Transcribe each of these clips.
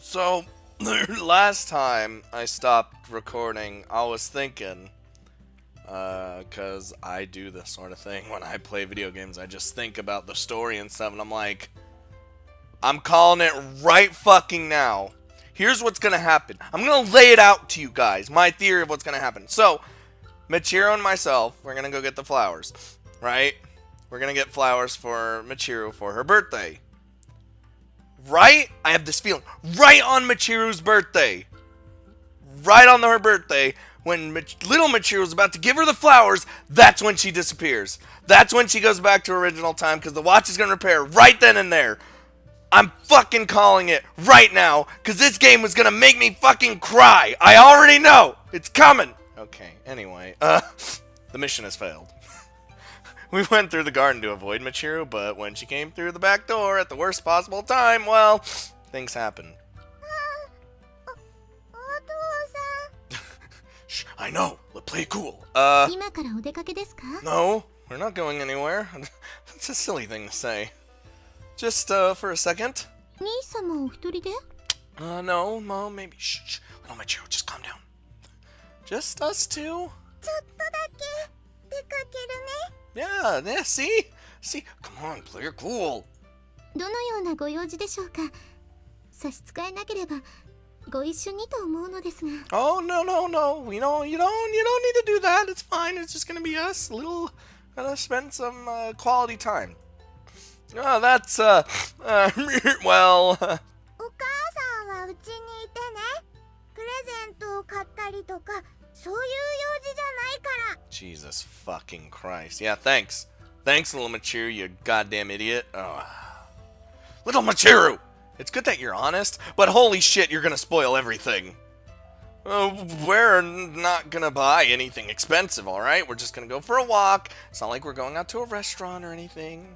So, last time I stopped recording, I was thinking, because I do this sort of thing when I play video games. I just think about the story and stuff, and I'm like, I'm calling it right fucking now. Here's what's gonna happen. I'm gonna lay it out to you guys, my theory of what's gonna happen. So, Michiru and myself, we're gonna go get the flowers, right? We're gonna get flowers for Michiru for her birthday. Right? I have this feeling. Right on Michiru's birthday. Right on her birthday, when little Michiru's about to give her the flowers, that's when she disappears. That's when she goes back to original time, because the watch is going to repair right then and there. I'm fucking calling it right now, because this game was going to make me fucking cry. I already know. It's coming. Okay, anyway, the mission has failed. We went through the garden to avoid Michiru, but when she came through the back door at the worst possible time, well, things happened. Shh, I know. Let's play cool. No, we're not going anywhere. That's a silly thing to say. Just, for a second. No, maybe. Shh. No, Michiru, just calm down. Just us two. Yeah, see? Come on, play it cool. Oh, no. You don't need to do that. It's fine. It's just gonna be us. Gonna spend some, quality time. Oh, that's, well... Jesus fucking Christ. Yeah, thanks. Thanks, little Michiru, you goddamn idiot. Oh. Little Michiru! It's good that you're honest, but holy shit, you're gonna spoil everything. We're not gonna buy anything expensive, alright? We're just gonna go for a walk. It's not like we're going out to a restaurant or anything.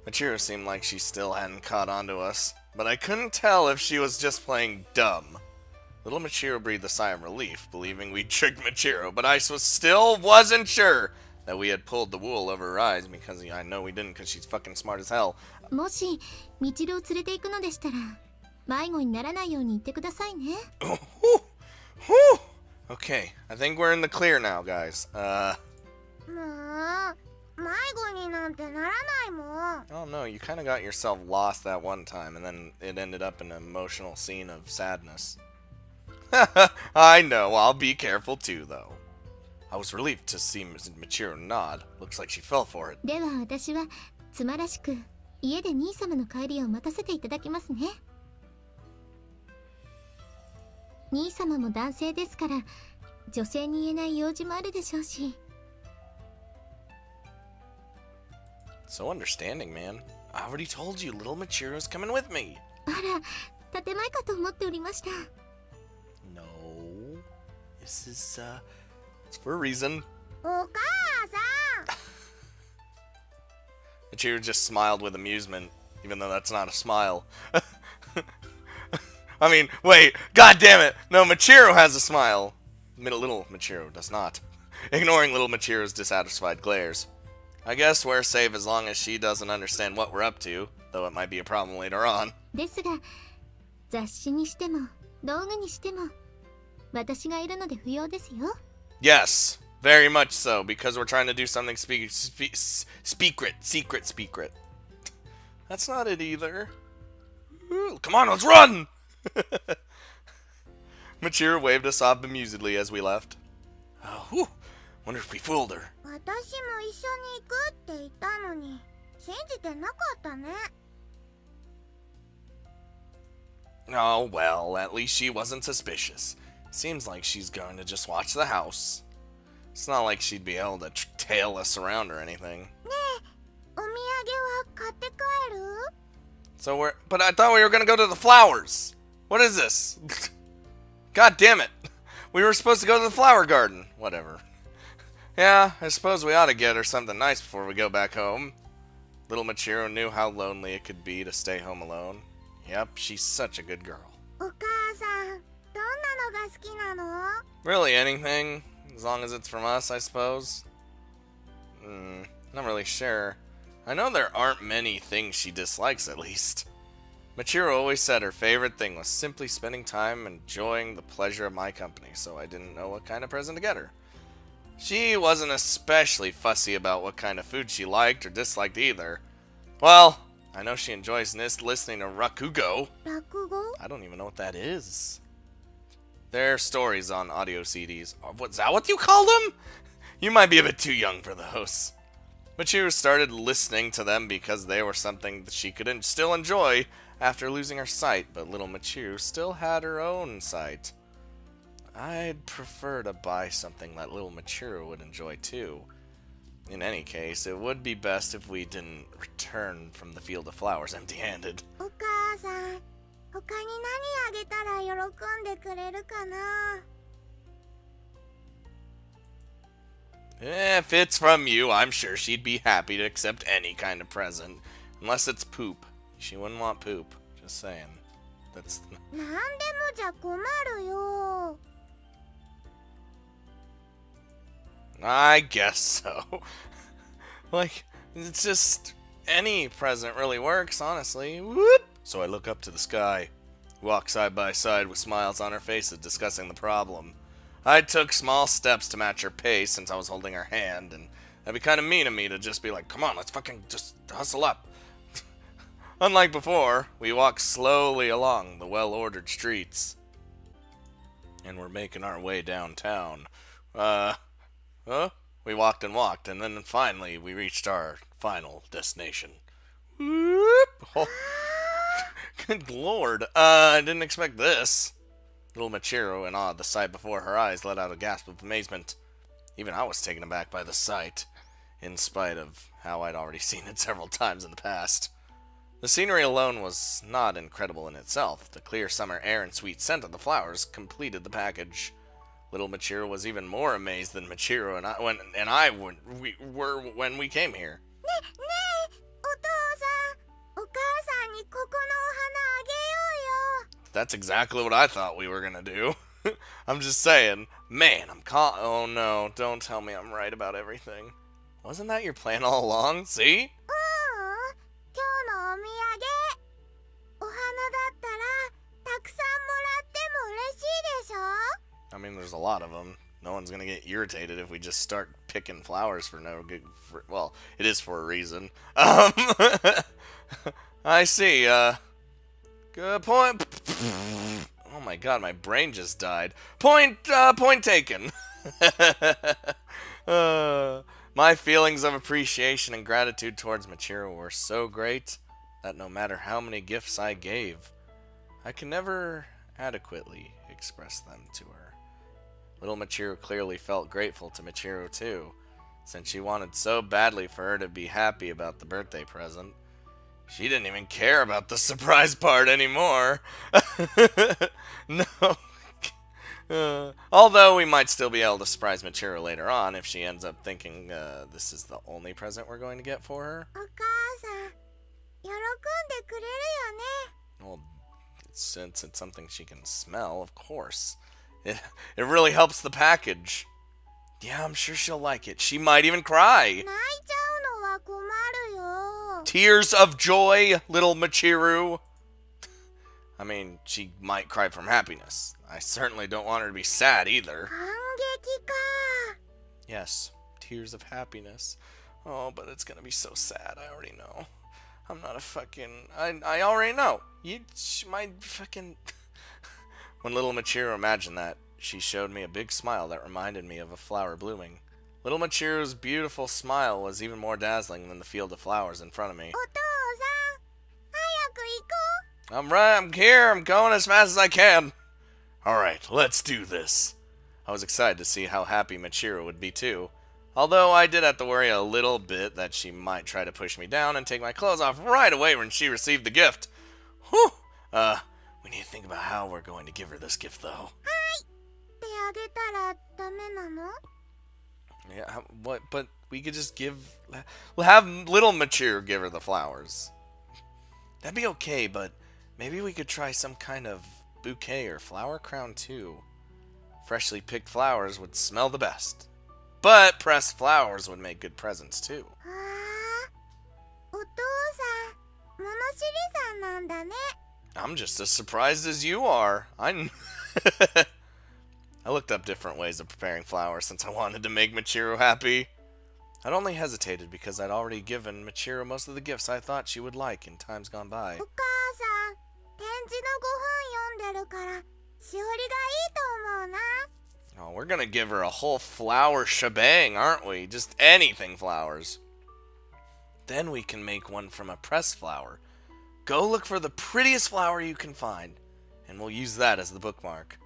Michiru seemed like she still hadn't caught on to us, but I couldn't tell if she was just playing dumb. Little Michiru breathed a sigh of relief, believing we'd tricked Michiru, but I still wasn't sure that we had pulled the wool over her eyes, because I know we didn't, because she's fucking smart as hell. Okay, I think we're in the clear now, guys. Oh no, you kind of got yourself lost that one time, and then it ended up in an emotional scene of sadness. I know, I'll be careful too, though. I was relieved to see Mrs. Michiru nod. Looks like she fell for it. So understanding, man. I already told you, little Michiru's coming with me. No. This is, it's for a reason. Michiru just smiled with amusement, even though that's not a smile. I mean, wait, god damn it! No, Michiru has a smile. Little Michiru does not. Ignoring little Michiru's dissatisfied glares. I guess we're safe as long as she doesn't understand what we're up to, though it might be a problem later on. Yes, very much so, because we're trying to do something secret. That's not it either. Ooh, come on, let's run! Michiru waved us off bemusedly as we left. Oh, whew. Wonder if we fooled her. Oh, well, at least she wasn't suspicious. Seems like she's going to just watch the house. It's not like she'd be able to tail us around or anything. But I thought we were going to go to the flowers. What is this? God damn it. We were supposed to go to the flower garden. Whatever. Yeah, I suppose we ought to get her something nice before we go back home. Little Michiru knew how lonely it could be to stay home alone. Yep, she's such a good girl. Really, anything. As long as it's from us, I suppose. Not really sure. I know there aren't many things she dislikes, at least. Michiru always said her favorite thing was simply spending time enjoying the pleasure of my company, so I didn't know what kind of present to get her. She wasn't especially fussy about what kind of food she liked or disliked either. Well, I know she enjoys listening to Rakugo. Rakugo? I don't even know what that is. They're stories on audio CDs. What's that what you call them? You might be a bit too young for those. Michiru started listening to them because they were something that she could still enjoy after losing her sight, but little Michiru still had her own sight. I'd prefer to buy something that little Michiru would enjoy too. In any case, it would be best if we didn't return from the field of flowers empty-handed. お母さん、他に何あげたら喜んでくれるかな? If it's from you, I'm sure she'd be happy to accept any kind of present. Unless it's poop. She wouldn't want poop. Just saying. That's... なんでもじゃ困るよ. I guess so. Like, it's just... any present really works, honestly. Whoop! So I look up to the sky. We walk side by side with smiles on our faces discussing the problem. I took small steps to match her pace since I was holding her hand, and that'd be kind of mean of me to just be like, come on, let's fucking just hustle up. Unlike before, we walked slowly along the well-ordered streets. And we're making our way downtown. We walked and walked, and then finally we reached our final destination. Whoop! Oh, good lord. I didn't expect this. Little Michiru, in awe of the sight before her eyes, let out a gasp of amazement. Even I was taken aback by the sight, in spite of how I'd already seen it several times in the past. The scenery alone was not incredible in itself. The clear summer air and sweet scent of the flowers completed the package. Little Michiru was even more amazed than Michiru and I were when we came here. ねえ、お父さん、お母さんにここのお花あげようよ. That's exactly what I thought we were gonna do. I'm just saying, man, oh no, don't tell me I'm right about everything. Wasn't that your plan all along? See? 今日のお土産、お花だったらたくさんもらっても嬉しいでしょ? I mean, there's a lot of them. No one's gonna get irritated if we just start picking flowers for no good... well, it is for a reason. I see, good point. Oh my god, my brain just died. Point taken. My feelings of appreciation and gratitude towards Michiru were so great that no matter how many gifts I gave, I could never adequately express them to her. Little Michiru clearly felt grateful to Michiru too, since she wanted so badly for her to be happy about the birthday present. She didn't even care about the surprise part anymore. No. Although we might still be able to surprise Michiru later on if she ends up thinking this is the only present we're going to get for her. お母さん、喜んでくれるよね. Well, since it's something she can smell, of course. It really helps the package. Yeah, I'm sure she'll like it. She might even cry. 泣いちゃうのは困るよ. Tears of joy, little Michiru. I mean, she might cry from happiness. I certainly don't want her to be sad either. 感激か. Yes, tears of happiness. Oh, but it's gonna be so sad. I already know. I'm not a fucking... I already know. My fucking... When little Michiru imagined that, she showed me a big smile that reminded me of a flower blooming. Little Michiru's beautiful smile was even more dazzling than the field of flowers in front of me. お父さん、早く行こう. I'm right, I'm here, I'm going as fast as I can. Alright, let's do this. I was excited to see how happy Michiru would be too. Although I did have to worry a little bit that she might try to push me down and take my clothes off right away when she received the gift. Whew! We need to think about how we're going to give her this gift though. 手あげたらダメなの? Yeah, what? But we could just we'll have little Michiru give her the flowers. That'd be okay, but maybe we could try some kind of bouquet or flower crown too. Freshly picked flowers would smell the best. but pressed flowers would make good presents too. ああ、お父さん、物知りさんなんだね。 I'm just as surprised as you are. I looked up different ways of preparing flowers since I wanted to make Michiru happy. I'd only hesitated because I'd already given Michiru most of the gifts I thought she would like in times gone by. お母さん、展示のご本読んでるから、しおりがいいと思うな。 Oh, we're gonna give her a whole flower shebang, aren't we? Just anything flowers. Then we can make one from a pressed flower. Go look for the prettiest flower you can find, and we'll use that as the bookmark.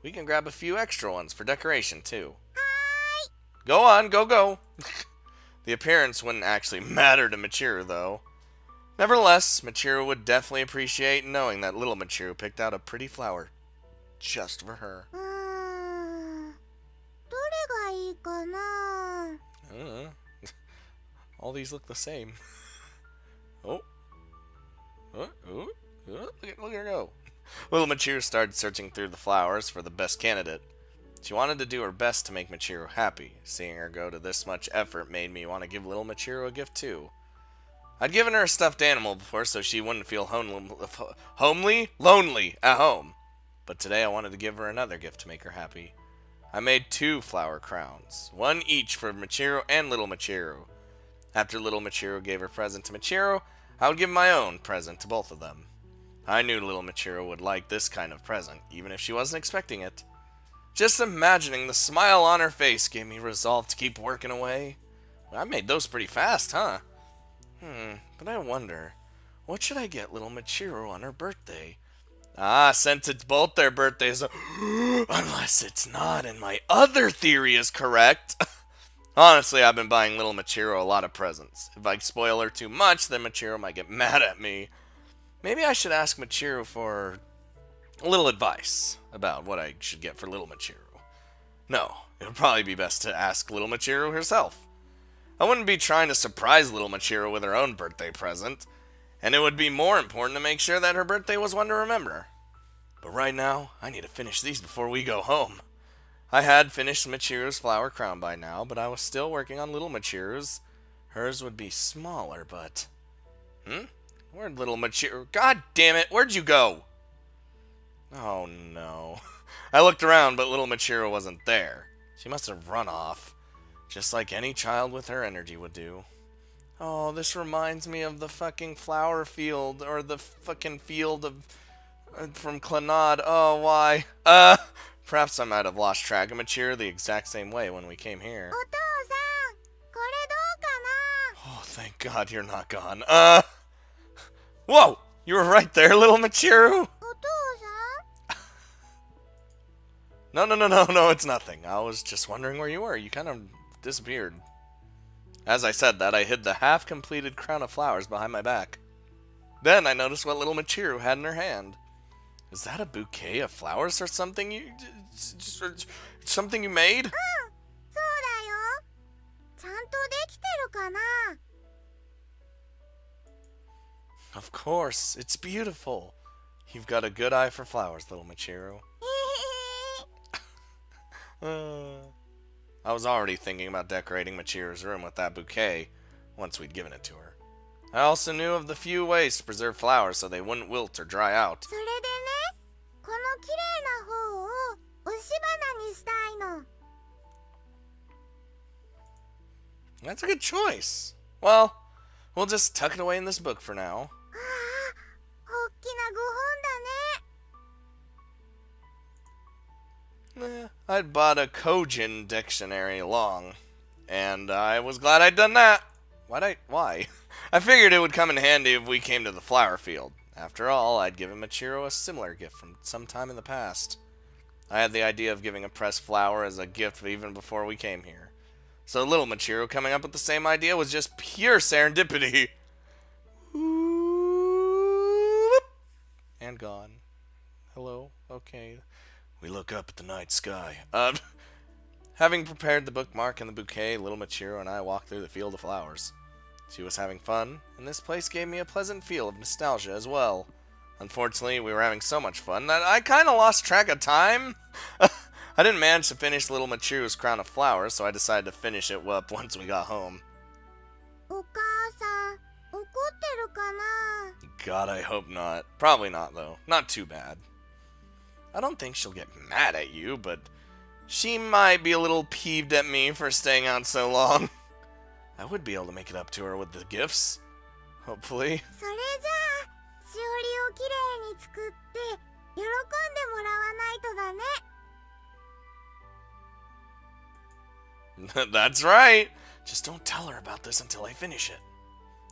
We can grab a few extra ones for decoration, too. Go on, go. The appearance wouldn't actually matter to Michiru, though. Nevertheless, Michiru would definitely appreciate knowing that little Michiru picked out a pretty flower just for her. どれがいいかな。 All these look the same. Oh. Look at her go. Little Michiru started searching through the flowers for the best candidate. She wanted to do her best to make Michiru happy. Seeing her go to this much effort made me want to give little Michiru a gift too. I'd given her a stuffed animal before so she wouldn't feel lonely at home. But today I wanted to give her another gift to make her happy. I made 2 flower crowns, one each for Michiru and little Michiru. After little Michiru gave her present to Michiru, I would give my own present to both of them. I knew little Michiru would like this kind of present, even if she wasn't expecting it. Just imagining the smile on her face gave me resolve to keep working away. I made those pretty fast, huh? But I wonder, what should I get little Michiru on her birthday? Since it's both their birthdays, unless it's not and my other theory is correct. Honestly, I've been buying little Michiru a lot of presents. If I spoil her too much, then Michiru might get mad at me. Maybe I should ask Michiru for a little advice about what I should get for little Michiru. No, it would probably be best to ask little Michiru herself. I wouldn't be trying to surprise little Michiru with her own birthday present, and it would be more important to make sure that her birthday was one to remember. But right now, I need to finish these before we go home. I had finished Michiru's flower crown by now, but I was still working on little Michiru's. Hers would be smaller, but... Where'd little Michiru... God damn it, where'd you go? Oh no. I looked around, but little Michiru wasn't there. She must have run off. Just like any child with her energy would do. Oh, this reminds me of the fucking flower field, or the fucking field of... from Clannad. Oh, why? Perhaps I might have lost track of Michiru the exact same way when we came here. お父さん、これどうかな。 Oh, thank God you're not gone. Whoa! You were right there, little Michiru! お父さん、 No, it's nothing. I was just wondering where you were. You kind of disappeared. As I said that, I hid the half-completed crown of flowers behind my back. Then I noticed what little Michiru had in her hand. Is that a bouquet of flowers or something you made? そうだよ。ちゃんとできてるかな。 Of course, it's beautiful. You've got a good eye for flowers, little Michiru. I was already thinking about decorating Michiru's room with that bouquet once we'd given it to her. I also knew of the few ways to preserve flowers so they wouldn't wilt or dry out. それでね、この綺麗な方を押し花にしたいの。 That's a good choice. Well, we'll just tuck it away in this book for now. ああ、大きなご本だね。 I'd bought a Kojin dictionary long, and I was glad I'd done that. Why? I figured it would come in handy if we came to the flower field. After all, I'd given Michiru a similar gift from some time in the past. I had the idea of giving a pressed flower as a gift even before we came here. So little Michiru coming up with the same idea was just pure serendipity. And gone. Hello? Okay. We look up at the night sky. Having prepared the bookmark and the bouquet, little Michiru and I walked through the field of flowers. She was having fun, and this place gave me a pleasant feel of nostalgia as well. Unfortunately, we were having so much fun that I kind of lost track of time. I didn't manage to finish little Michiru's crown of flowers, so I decided to finish it up once we got home. お母さん、怒ってるかな？ God, I hope not. Probably not, though. Not too bad. I don't think she'll get mad at you, but she might be a little peeved at me for staying out so long. I would be able to make it up to her with the gifts. Hopefully. それじゃあ、しおりをきれいに作って喜んでもらわないとだね。 That's right. Just don't tell her about this until I finish it.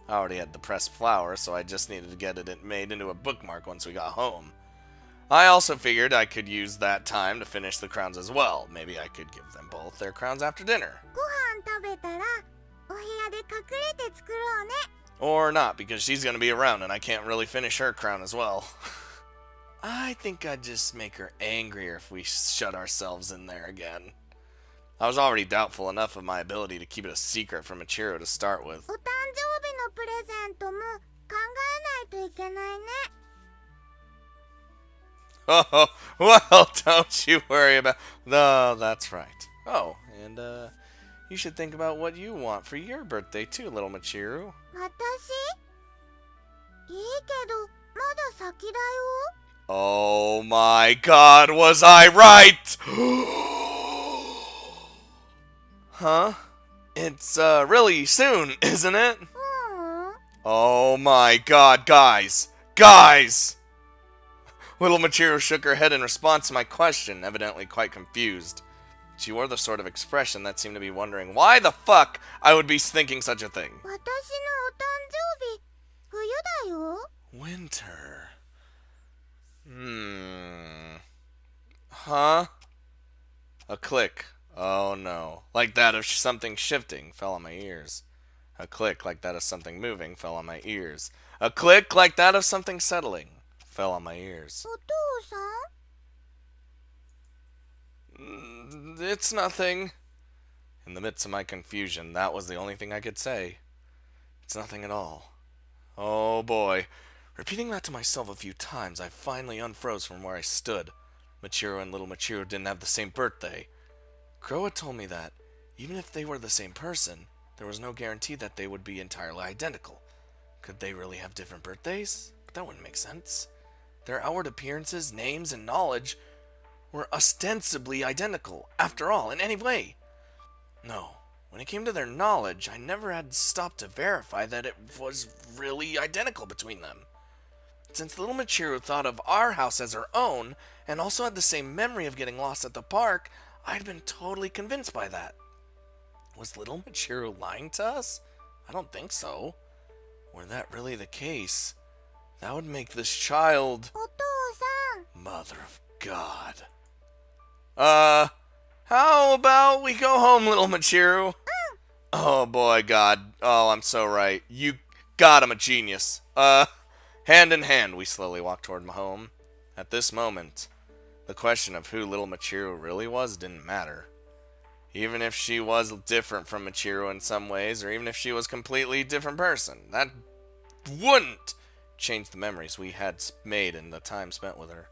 I already had the pressed flower, so I just needed to get it made into a bookmark once we got home. I also figured I could use that time to finish the crowns as well. Maybe I could give them both their crowns after dinner. ご飯食べたらお部屋で隠れて作ろうね。 Or not, because she's going to be around and I can't really finish her crown as well. I think I'd just make her angrier if we shut ourselves in there again. I was already doubtful enough of my ability to keep it a secret from Michiru to start with. お誕生日のプレゼントも考えないといけないね。 Oh, well, don't you worry about... No, that's right. Oh, and, you should think about what you want for your birthday too, little Michiru. 私？いいけど、まだ先だよ。 Oh my god, was I right? Huh? It's, really soon, isn't it? ううん。 Oh my god, guys! Guys! Little Michiru shook her head in response to my question, evidently quite confused. She wore the sort of expression that seemed to be wondering why the fuck I would be thinking such a thing. 私のお誕生日、冬だよ。 Winter. Huh? A click. Oh no. Like that of something shifting fell on my ears. A click like that of something moving fell on my ears. A click like that of something settling fell on my ears. お父さん？ It's nothing. In the midst of my confusion, that was the only thing I could say. It's nothing at all. Oh boy. Repeating that to myself a few times, I finally unfroze from where I stood. Michiru and little Michiru didn't have the same birthday. Crow had told me that, even if they were the same person, there was no guarantee that they would be entirely identical. Could they really have different birthdays? But that wouldn't make sense. Their outward appearances, names, and knowledge were ostensibly identical, after all, in any way. No, when it came to their knowledge, I never had stopped to verify that it was really identical between them. Since little Michiru thought of our house as her own, and also had the same memory of getting lost at the park, I'd been totally convinced by that. Was little Michiru lying to us? I don't think so. Were that really the case, that would make this child... お父さん。 Mother of God. How about we go home, little Michiru? Oh boy, God. Oh, I'm so right. You... God, I'm a genius. Hand in hand, we slowly walked toward my home. At this moment, the question of who little Michiru really was didn't matter. Even if she was different from Michiru in some ways, or even if she was a completely different person, that wouldn't change the memories we had made in the time spent with her.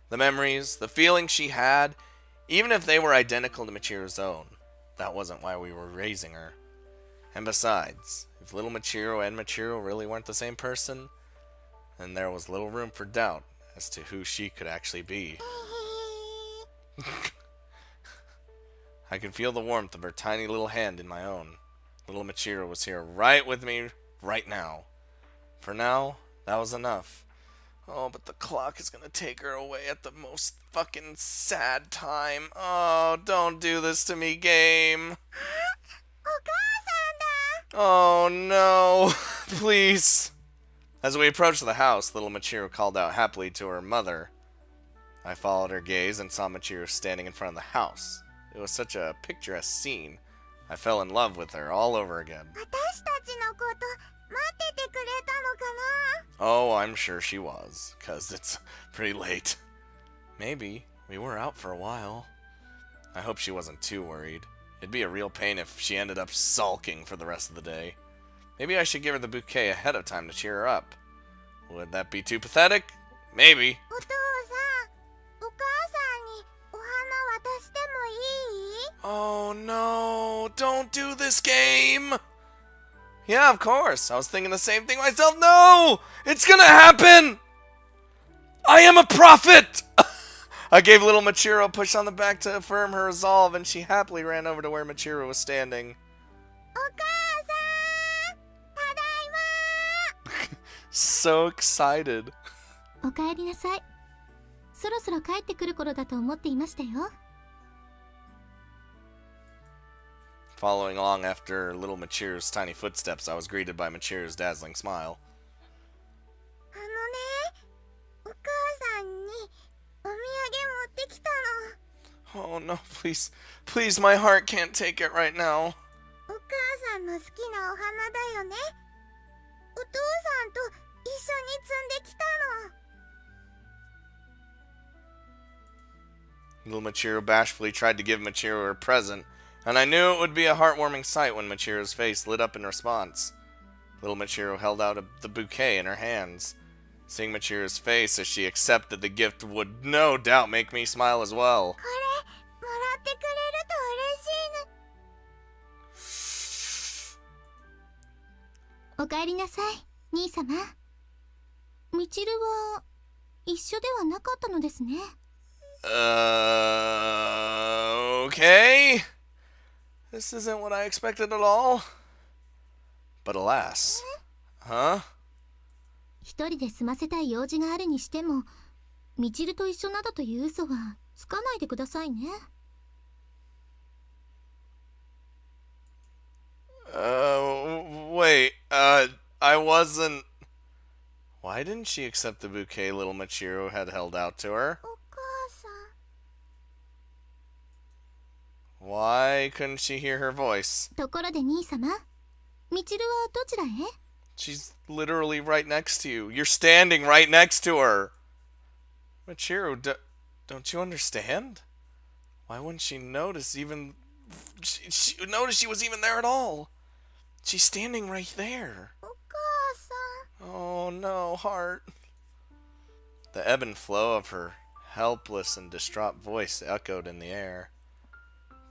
The memories, the feelings she had, even if they were identical to Michiru's own, that wasn't why we were raising her. And besides, if little Michiru and Michiru really weren't the same person, then there was little room for doubt as to who she could actually be. I could feel the warmth of her tiny little hand in my own. Little Michiru was here right with me right now. For now, that was enough. Oh, but the clock is gonna take her away at the most fucking sad time. Oh, don't do this to me, game. お母さんだ。 Oh no, please. As we approached the house, little Michiru called out happily to her mother. I followed her gaze and saw Michiru standing in front of the house. It was such a picturesque scene. I fell in love with her all over again. 私たちのこと待っててくれたのかな？ Oh, I'm sure she was, 'cause it's pretty late. Maybe. We were out for a while. I hope she wasn't too worried. It'd be a real pain if she ended up sulking for the rest of the day. Maybe I should give her the bouquet ahead of time to cheer her up. Would that be too pathetic? Maybe. お父さん、お母さんにお花渡して Oh no, don't do this game! Yeah, of course. I was thinking the same thing myself. No! It's gonna happen! I am a prophet! I gave little Michiru a push on the back to affirm her resolve, and she happily ran over to where Michiru was standing. お母さん、ただいま。 So excited. おかえりなさい。そろそろ帰ってくる頃だと思っていましたよ。Following along after little Michiru's tiny footsteps, I was greeted by Michiru's dazzling smile. あのね、お母さんにお土産持ってきたの。 Oh no, please, please, my heart can't take it right now. お母さんの好きなお花だよね。お父さんと一緒に摘んできたの。 Little Michiru bashfully tried to give Michiru her present, and I knew it would be a heartwarming sight when Michiru's face lit up in response. Little Michiru held out the bouquet in her hands. Seeing Michiru's face as she accepted the gift would no doubt make me smile as well. これ、もらってくれると嬉しいの。おかえりなさい、兄様。みちるは一緒ではなかったのですね。Okay. This isn't what I expected at all. But alas. Huh? 一人で済ませたい用事があるにしても、みちると一緒などという嘘はつかないでくださいね。Wait, I wasn't... Why didn't she accept the bouquet little Michiru had held out to her? お母さん。 Why couldn't she hear her voice? ところで兄様、みちるはどちらへ？ She's literally right next to you. You're standing right next to her. Michiru, don't you understand? Why wouldn't she notice even... She notice she was even there at all. She's standing right there. お母さん。 Oh no, heart. The ebb and flow of her helpless and distraught voice echoed in the air.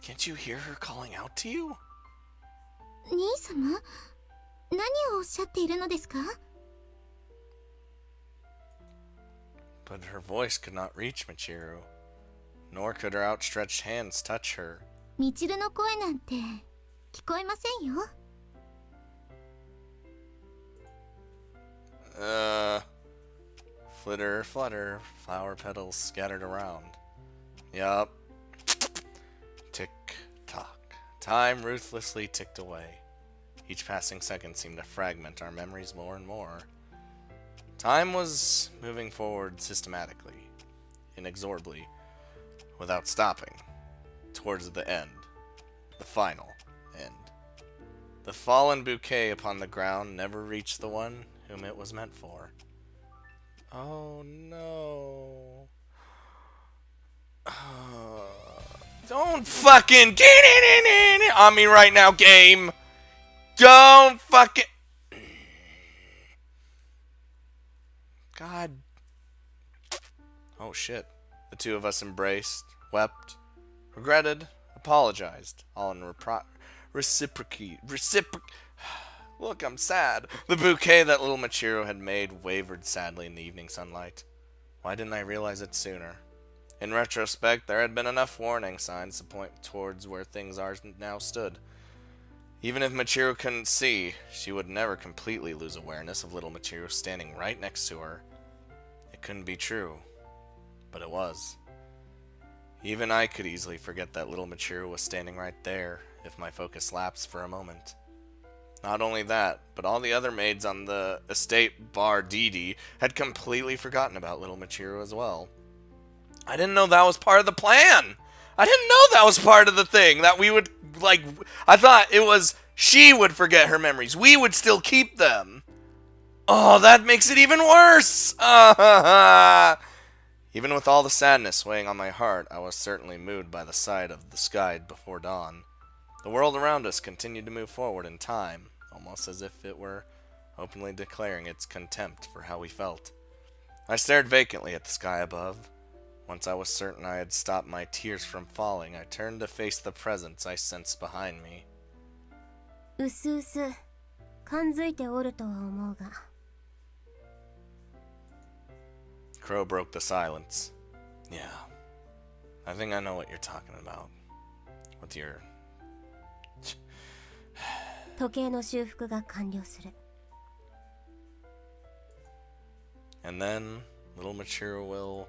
Can't you hear her calling out to you? 兄様、何をおっしゃっているのですか？ But her voice could not reach Michiru, nor could her outstretched hands touch her. みちるの声なんて聞こえませんよ。Flitter, flutter, flower petals scattered around. Yup. Tick tock. Time ruthlessly ticked away. Each passing second seemed to fragment our memories more and more. Time was moving forward systematically, inexorably, without stopping, towards the end, the final end. The fallen bouquet upon the ground never reached the one whom it was meant for. Oh no. Don't fucking on me right now, game. Don't fucking... God. Oh shit. The two of us embraced, wept, regretted, apologized, all in reciprocity. Look, I'm sad. The bouquet that little Michiru had made wavered sadly in the evening sunlight. Why didn't I realize it sooner? In retrospect, there had been enough warning signs to point towards where things are now stood. Even if Michiru couldn't see, she would never completely lose awareness of little Michiru standing right next to her. It couldn't be true, but it was. Even I could easily forget that little Michiru was standing right there if my focus lapsed for a moment. Not only that, but all the other maids on the estate bar Didi had completely forgotten about little Michiru as well. I didn't know that was part of the plan! I didn't know that was part of the thing, that we would, like, I thought it was she would forget her memories. We would still keep them. Oh, that makes it even worse! Even with all the sadness weighing on my heart, I was certainly moved by the sight of the sky before dawn. The world around us continued to move forward in time, almost as if it were openly declaring its contempt for how we felt. I stared vacantly at the sky above, Once I was certain I had stopped my tears from falling, I turned to face the presence I sensed behind me. うすうす感づいておるとは思うが。Crow broke the silence. Yeah, I think I know what you're talking about. With your... 時計の修復が完了する。And then, little Michiru will...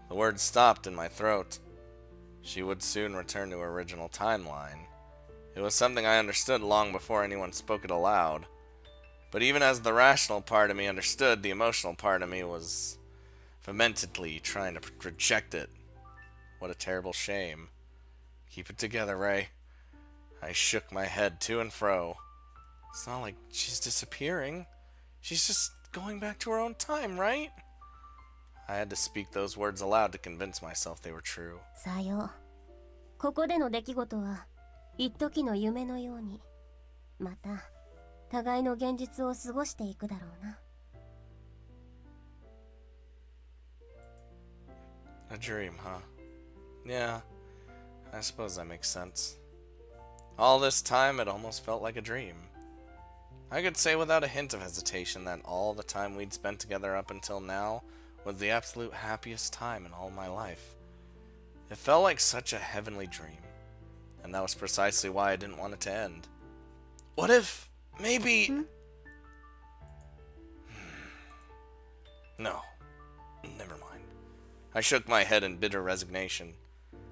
The words stopped in my throat. She would soon return to her original timeline. It was something I understood long before anyone spoke it aloud. But even as the rational part of me understood, the emotional part of me was vehemently trying to reject it. What a terrible shame. Keep it together, Ray. I shook my head to and fro. It's not like she's disappearing. She's just going back to her own time, right? I had to speak those words aloud to convince myself they were true. さよう。ここでの出来事は一時の夢のように、また互いの現実を過ごしていくだろうな。A dream, huh? Yeah, I suppose that makes sense. All this time, it almost felt like a dream. I could say without a hint of hesitation that all the time we'd spent together up until now was the absolute happiest time in all my life. It felt like such a heavenly dream, and that was precisely why I didn't want it to end. What if, maybe... No, never mind. I shook my head in bitter resignation.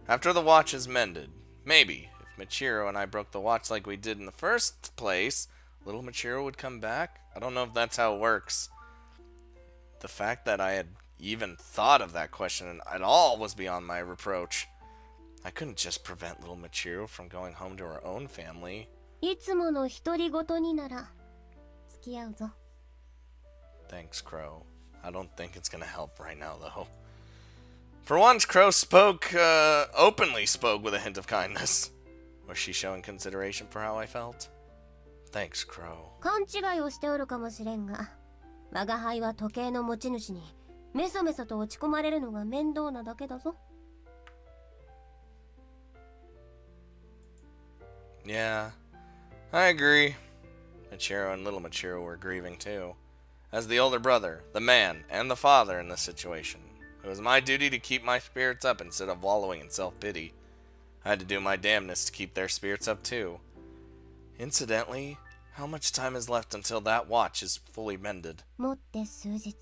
After the watch is mended, maybe, if Michiru and I broke the watch like we did in the first place, little Michiru would come back? I don't know if that's how it works. The fact that I had even thought of that question at all was beyond my reproach. I couldn't just prevent little Michiru from going home to her own family. いつもの独り言になら付き合うぞ。 Thanks, Crow. I don't think it's gonna help right now, though. For once, Crow openly spoke with a hint of kindness. Was she showing consideration for how I felt? Thanks, Crow. 勘違いをしておるかもしれんが、我が輩は時計の持ち主にメソメソと落ち込まれるのが面倒なだけだぞ。Yeah, I agree. Michiru and little Michiru were grieving too. As the older brother, the man, and the father in this situation, it was my duty to keep my spirits up instead of wallowing in self-pity. I had to do my damnedest to keep their spirits up too. Incidentally, how much time is left until that watch is fully mended? もって数日。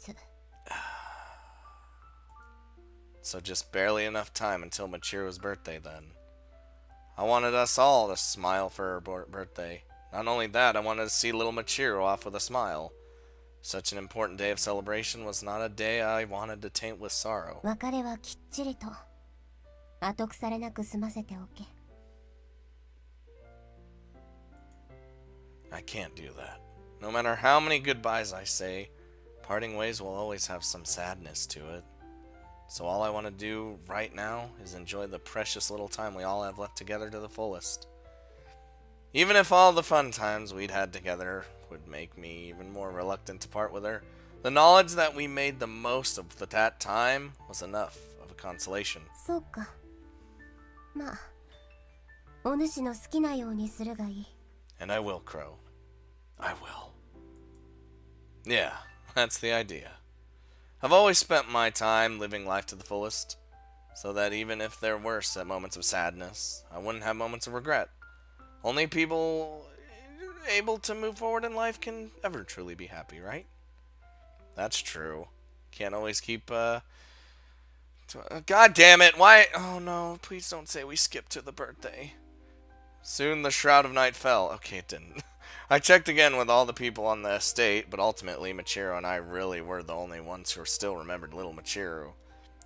So just barely enough time until Michiru's birthday then. I wanted us all to smile for her birthday. Not only that, I wanted to see little Michiru off with a smile. Such an important day of celebration was not a day I wanted to taint with sorrow. 別れはきっちりと後腐れなく済ませておけ。I can't do that. No matter how many goodbyes I say, parting ways will always have some sadness to it. So all I want to do right now is enjoy the precious little time we all have left together to the fullest. Even if all the fun times we'd had together would make me even more reluctant to part with her, the knowledge that we made the most of that time was enough of a consolation. そうか。まあ、お主の好きなようにするがいい。And I will, Crow. I will. Yeah, that's the idea. I've always spent my time living life to the fullest, so that even if there were moments of sadness, I wouldn't have moments of regret. Only people able to move forward in life can ever truly be happy, right? That's true. Can't always keep, God damn it, why? Oh no, please don't say we skipped to the birthday. Soon the shroud of night fell. Okay, it didn't. I checked again with all the people on the estate, but ultimately Michiru and I really were the only ones who still remembered little Michiru.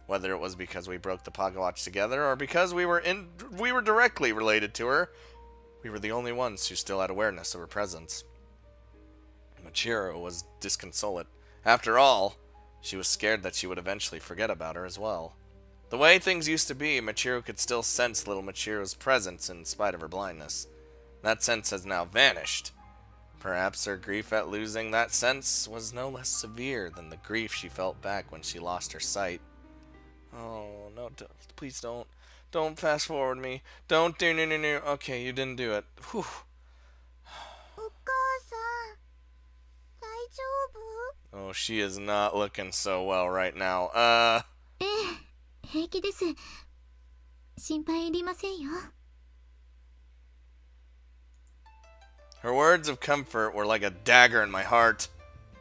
Whether it was because we broke the pocket watch together or because we were directly related to her, we were the only ones who still had awareness of her presence. Michiru was disconsolate. After all, she was scared that she would eventually forget about her as well. The way things used to be, Michiru could still sense little Michiru's presence in spite of her blindness. That sense has now vanished. Perhaps her grief at losing that sense was no less severe than the grief she felt back when she lost her sight. Oh, no, please don't. Don't fast forward me. Don't do no. Okay, you didn't do it. Whew. お母さん、大丈夫？ Oh, she is not looking so well right now. ええ、平気です。心配いりませんよ。Her words of comfort were like a dagger in my heart.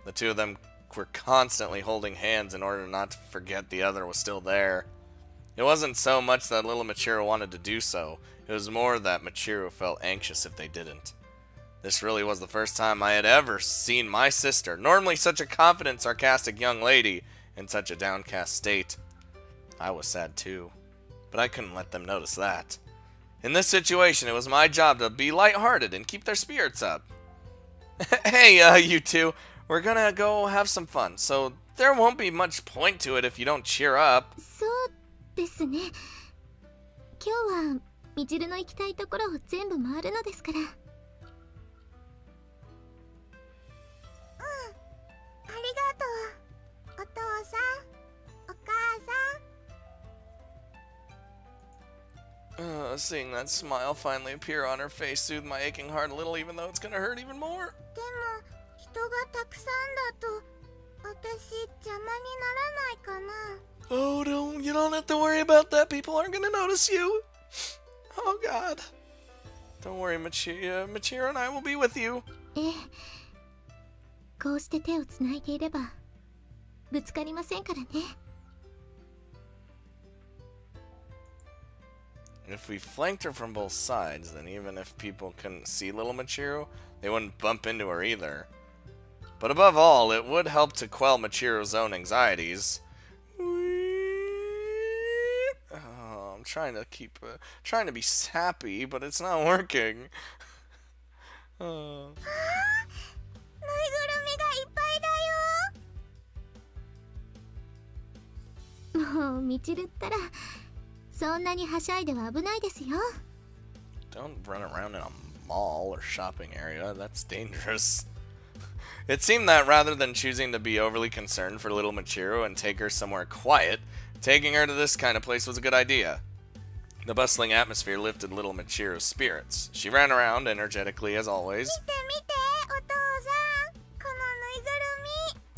The two of them were constantly holding hands in order not to forget the other was still there. It wasn't so much that little Michiru wanted to do so, it was more that Michiru felt anxious if they didn't. This really was the first time I had ever seen my sister, normally such a confident, sarcastic young lady, in such a downcast state. I was sad too, but I couldn't let them notice that. In this situation, it was my job to be lighthearted and keep their spirits up. Hey, you two, we're gonna go have some fun, so there won't be much point to it if you don't cheer up. そうですね。今日はみちるの行きたいところを全部回るのですから。うん、ありがとう。お父さん、お母さん。 Seeing that smile finally appear on her face soothed my aching heart a little, even though it's gonna hurt even more. でも人がたくさんだと私邪魔にならないかな。 Oh no, you don't have to worry about that. People aren't gonna notice you. Oh god. Don't worry, Michiru and I will be with you. ええ、こうして手をつないでいればぶつかりませんからね。 If we flanked her from both sides, then even if people couldn't see little Michiru, they wouldn't bump into her either. But above all, it would help to quell Michiru's own anxieties. Oh, I'm trying to be happy, but it's not working. ぬいぐるみがいっぱいだよ。もうみちるったらそんなにはしゃいでは危ないですよ。 Don't run around in a mall or shopping area. That's dangerous. It seemed that rather than choosing to be overly concerned for little Michiru and take her somewhere quiet, taking her to this kind of place was a good idea. The bustling atmosphere lifted little Michiru's spirits. She ran around energetically as always. 見て見て、お父さん、このぬいぐる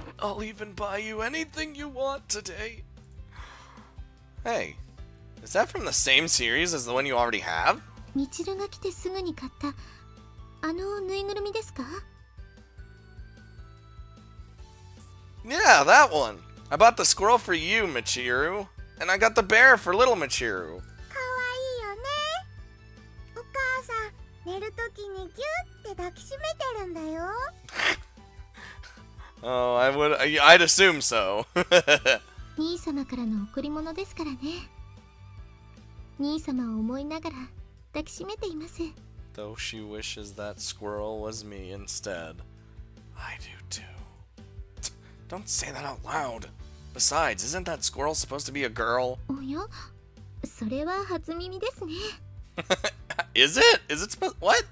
み。 I'll even buy you anything you want today. Hey, is that from the same series as the one you already have? みちるが来てすぐに買ったあのぬいぐるみですか？ Yeah, that one. I bought the squirrel for you, Michiru, and I got the bear for little Michiru. かわいいよね。お母さん、寝るときにギュッて抱きしめてるんだよ。 Oh, I'd assume so. 兄様からの贈り物ですからね。兄様を思いながら抱きしめています。 Though she wishes that squirrel was me instead. I do too. Don't say that out loud. Besides, isn't that squirrel supposed to be a girl? おや、それは初耳ですね。 Is it? Is it supposed... What? It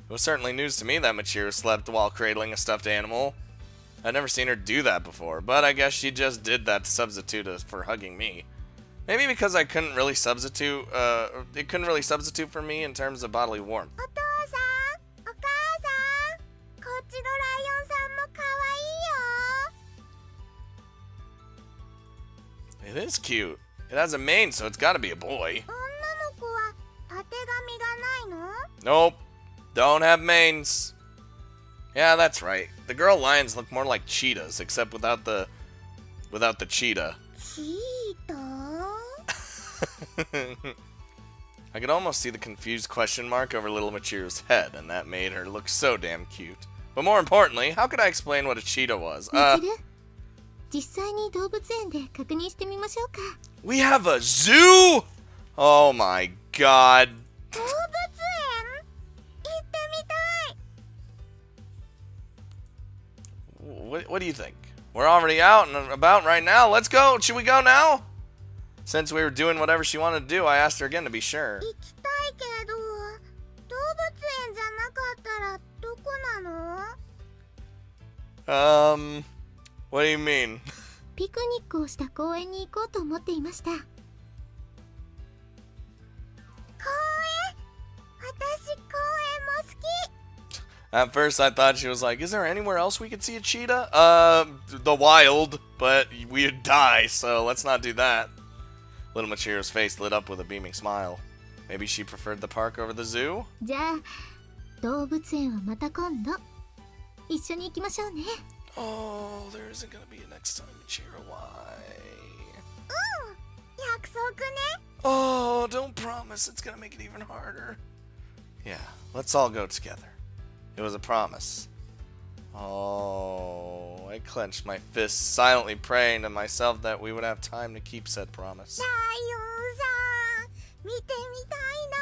was certainly news to me that Michiru slept while cradling a stuffed animal. I'd never seen her do that before, but I guess she just did that to substitute for hugging me. Maybe because I couldn't really substitute, it couldn't really substitute for me in terms of bodily warmth. お父さん、お母さん、こっちのライオンさんもかわいいよ。 It is cute. It has a mane, so it's gotta be a boy. 女の子はたてがみがないの？ Nope. Don't have manes. Yeah, that's right. The girl lions look more like cheetahs, except without the cheetah. チーター？ I could almost see the confused question mark over little Michiru's head, and that made her look so damn cute. But more importantly, how could I explain what a cheetah was? みちる、実際に動物園で確認してみましょうか。 We have a zoo? Oh my god. 動物園？行ってみたい。 What do you think? We're already out and about right now. Let's go. Should we go now? Since we were doing whatever she wanted to do, I asked her again to be sure. 行きたいけど、動物園じゃなかったらどこなの？ What do you mean? ピピクニックをした公園に行こうと思っていました。公園、私公園も好き。 At first, I thought she was like, "Is there anywhere else we could see a cheetah?" The wild, but we'd die, so let's not do that. Little Michiru's face lit up with a beaming smile. Maybe she preferred the park over the zoo? じゃあ動物園はまた今度一緒に行きましょうね。Oh, there isn't gonna be a next time, Michiru. Why? 約束ね。 Oh, don't promise. It's gonna make it even harder. Yeah, let's all go together. It was a promise. Oh, I clenched my fists, silently praying to myself that we would have time to keep said promise. ライオンさん、見てみたいな。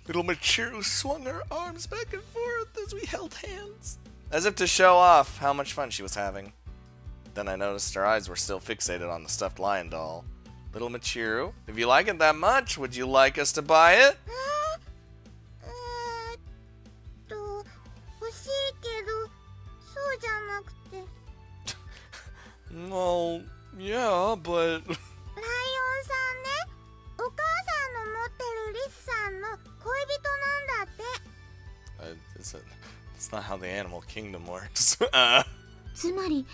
Little Michiru swung her arms back and forth as we held hands, as if to show off how much fun she was having. Then I noticed her eyes were still fixated on the stuffed lion doll. Little Michiru, if you like it that much, would you like us to buy it? 欲しいけど、そうじゃなくて。 Well, yeah, but... ライオンさんね、お母さんの持ってるリスさんの恋人なんだって。It's not how the animal kingdom works. つまり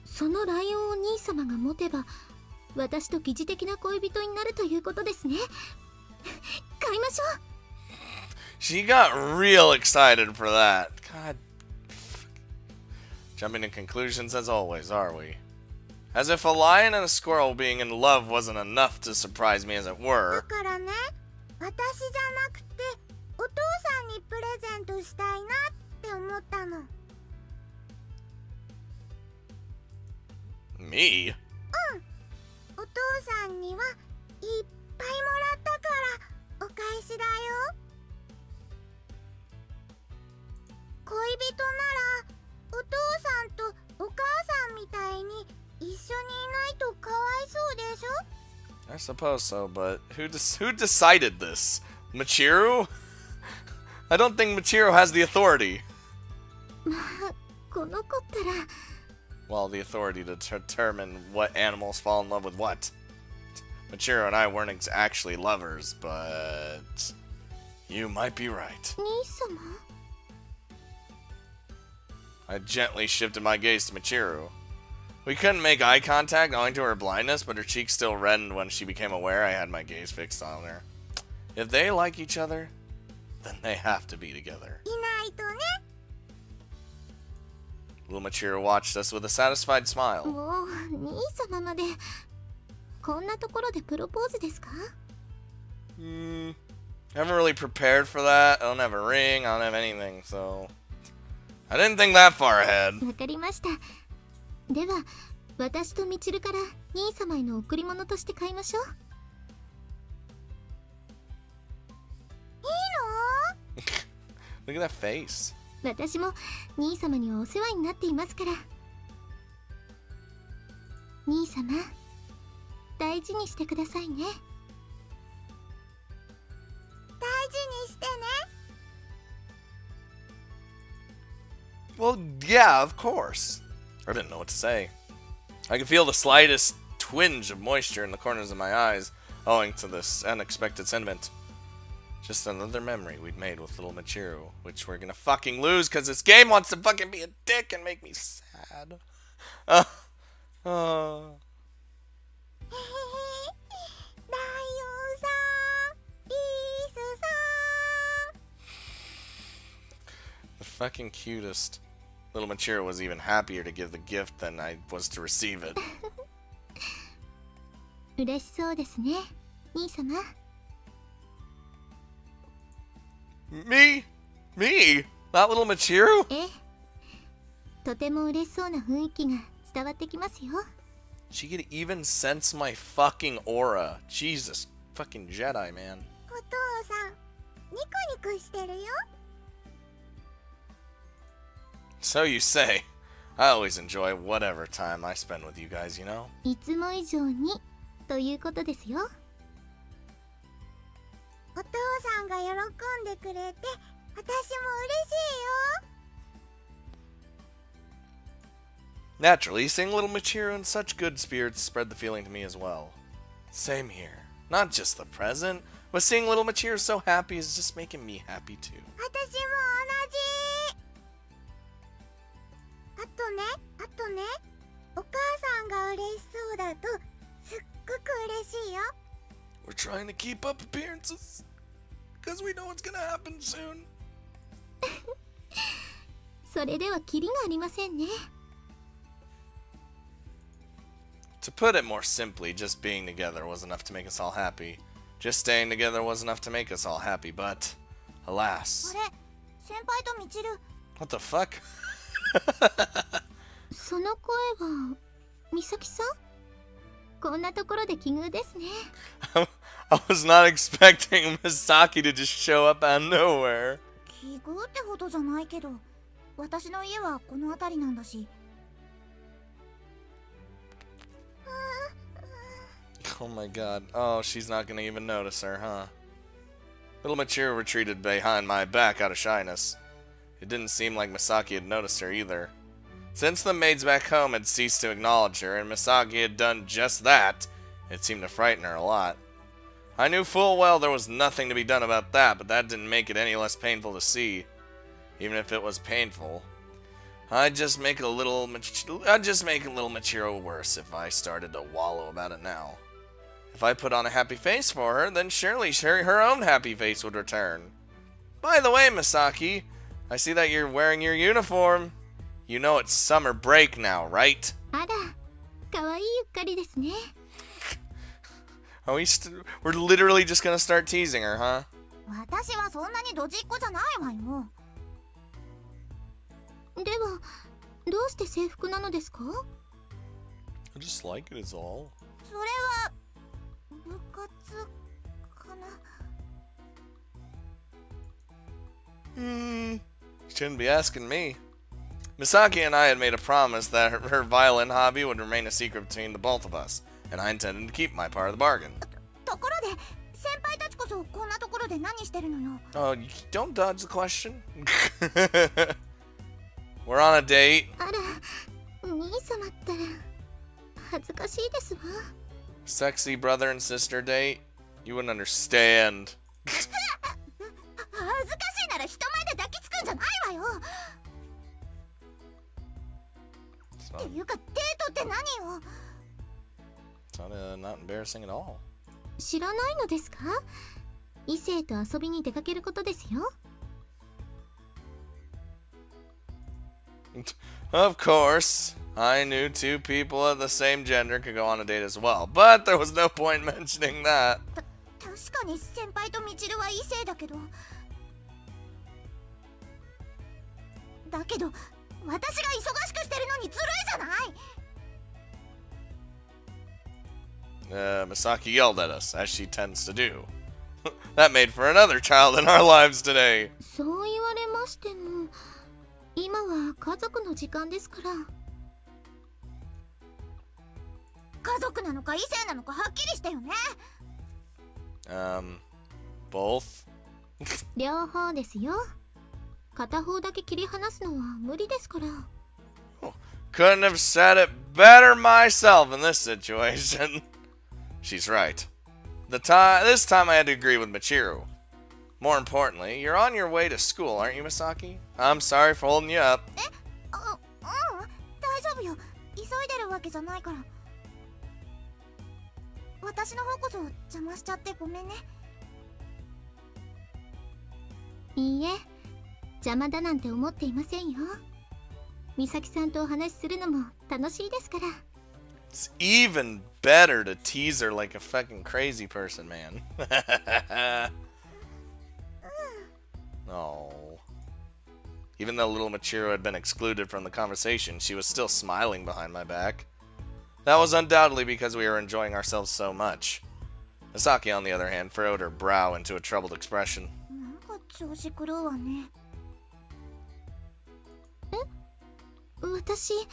そのライオンを兄様が持てば私と疑似的な恋人になるということですね。買いましょう。 She got real excited for that. God. Jumping to conclusions as always, are we? As if a lion and a squirrel being in love wasn't enough to surprise me, as it だ were. からね、私じゃなくてお父さんにプレゼントしたいなって思ったの。 Me? お父さんにはいっぱいもらったからお返しだよ。恋人ならお父さんとお母さんみたいに一緒にいないとかわいそうでしょ。 I suppose so, but who decided this? Michiru? I don't think Michiru has the authority. まあこの子ったら Well, the authority to determine what animals fall in love with what. Michiru and I weren't actually lovers, but you might be right. 兄様 I gently shifted my gaze to Michiru. We couldn't make eye contact owing to her blindness, but her cheeks still reddened when she became aware I had my gaze fixed on her. If they like each other, then they have to be together. いないとね。 Little Michiru watched us with a satisfied smile. もう兄様までこんなところでプロポーズですか？ I haven't really prepared for that. I don't have a ring, I don't have anything, so... I didn't think that far ahead. わかりました。では私とみちるから兄様への贈り物として買いましょう。 Look at that face. 私も兄様にはお世話になっていますから。兄様大事にしてくださいね。大事にしてね。 Well, yeah, of course. I didn't know what to say. I could feel the slightest twinge of moisture in the corners of my eyes, owing to this unexpected sentiment. Just another memory we'd made with little Michiru, which we're gonna fucking lose because this game wants to fucking be a dick and make me sad. ライオンさん、リスさん。 The fucking cutest. Little Michiru was even happier to give the gift than I was to receive it. 嬉しそうですね、兄様。 Me? Me? Not little Michiru? ええ、とても嬉しそうな雰囲気が伝わってきますよ。 She could even sense my fucking aura. Jesus fucking Jedi, man. お父さん、ニコニコしてるよ。 So you say. I always enjoy whatever time I spend with you guys, you know? いつも以上にということですよ。 お父さんが喜んでくれて、私も嬉しいよ。Naturally, seeing little Michiru in such good spirits spread the feeling to me as well. Same here. Not just the present, but seeing little Michiru so happy is just making me happy too. 私も同じ。あとね、お母さんが嬉しそうだとすっごく嬉しいよ。We're trying to keep up appearances, because we know what's gonna happen soon. それではキリがありませんね。To put it more simply, just being together was enough to make us all happy. Just staying together was enough to make us all happy, but alas. あれ、先輩とみちる。 What the fuck? その声は美咲さん？こんなところで奇遇ですね。I was not expecting Misaki to just show up out of nowhere. 奇遇ってほどじゃないけど、私の家はこの辺りなんだし。Oh my god. Oh, she's not gonna even notice her, huh? Little Michiru retreated behind my back out of shyness. It didn't seem like Misaki had noticed her either. Since the maids back home had ceased to acknowledge her, and Misaki had done just that, it seemed to frighten her a lot. I knew full well there was nothing to be done about that, but that didn't make it any less painful to see. Even if it was painful, I'd just make a little Michiru worse if I started to wallow about it now. If I put on a happy face for her, then surely her own happy face would return. By the way, Misaki, I see that you're wearing your uniform. You know it's summer break now, right? あら、可愛いゆっかりですね。Are we're literally just gonna start teasing her, huh? 私はそんなにドジっ子じゃないわよ。では、どうして制服なのですか？ I just like it is all. それは部活かな。Shouldn't be asking me. Misaki and I had made a promise that her violin hobby would remain a secret between the both of us, and I intended to keep my part of the bargain. ところで、先輩たちこそこんなところで何してるのよ。Oh, you don't dodge the question. We're on a date. あら、兄様ったら恥ずかしいですわ。Sexy brother and sister date? You wouldn't understand. 恥ずかしいなら人前で抱きつくんじゃないわよ。っていうかデートって何よ。 It's not embarrassing at all. 知らないのですか？異性と遊びに出かけることですよ。Of course, I knew two people of the same gender could go on a date as well, but there was no point mentioning that. 確かに先輩とみちるは異性だけど。だけど、私が忙しくしてるのにずるいじゃない。Misaki yelled at us, as she tends to do. That made for another child in our lives today. そう言われましても、今は家族の時間ですから。家族なのか異性なのかはっきりしてよね。Both? 両方ですよ。片方だけ切り離すのは無理ですから。Couldn't have said it better myself in this situation. She's right. This time I had to agree with Michiru. More importantly, you're on your way to school, aren't you, Misaki? I'm sorry for holding you up. 大丈夫よ。急いでるわけじゃないから。私の方こそ邪魔しちゃってごめんね。いいえ、邪魔だなんて思っていませんよ。美咲さんとお話しするのも楽しいですから。It's even better to tease her like a fucking crazy person, man. Oh. Even though little Michiru had been excluded from the conversation, she was still smiling behind my back. That was undoubtedly because we were enjoying ourselves so much. Misaki, on the other hand, furrowed her brow into a troubled expression. なんか調子狂うわね。私、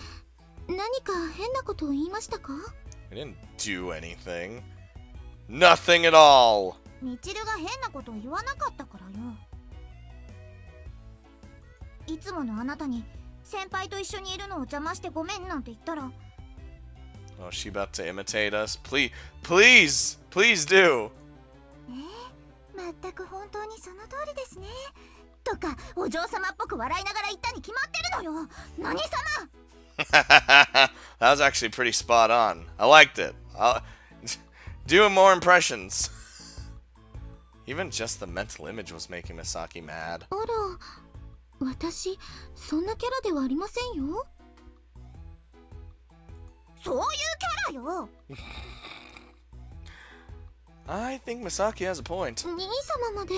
何か変なことを言いましたか？ I didn't do anything. Nothing at all. みちるが変なことを言わなかったからよ。いつものあなたに先輩と一緒にいるのを邪魔してごめんなんて言ったら。 Oh, is she about to imitate us? Please do. 全く本当にその通りですね。とかお嬢様っぽく笑いながら言ったに決まってるのよ。何様。 That was actually pretty spot on. I liked it. Doing more impressions. Even just the mental image was making Misaki mad. あら、私そんなキャラではありませんよ。そういうキャラよ。I think Misaki has a point. 兄様まで。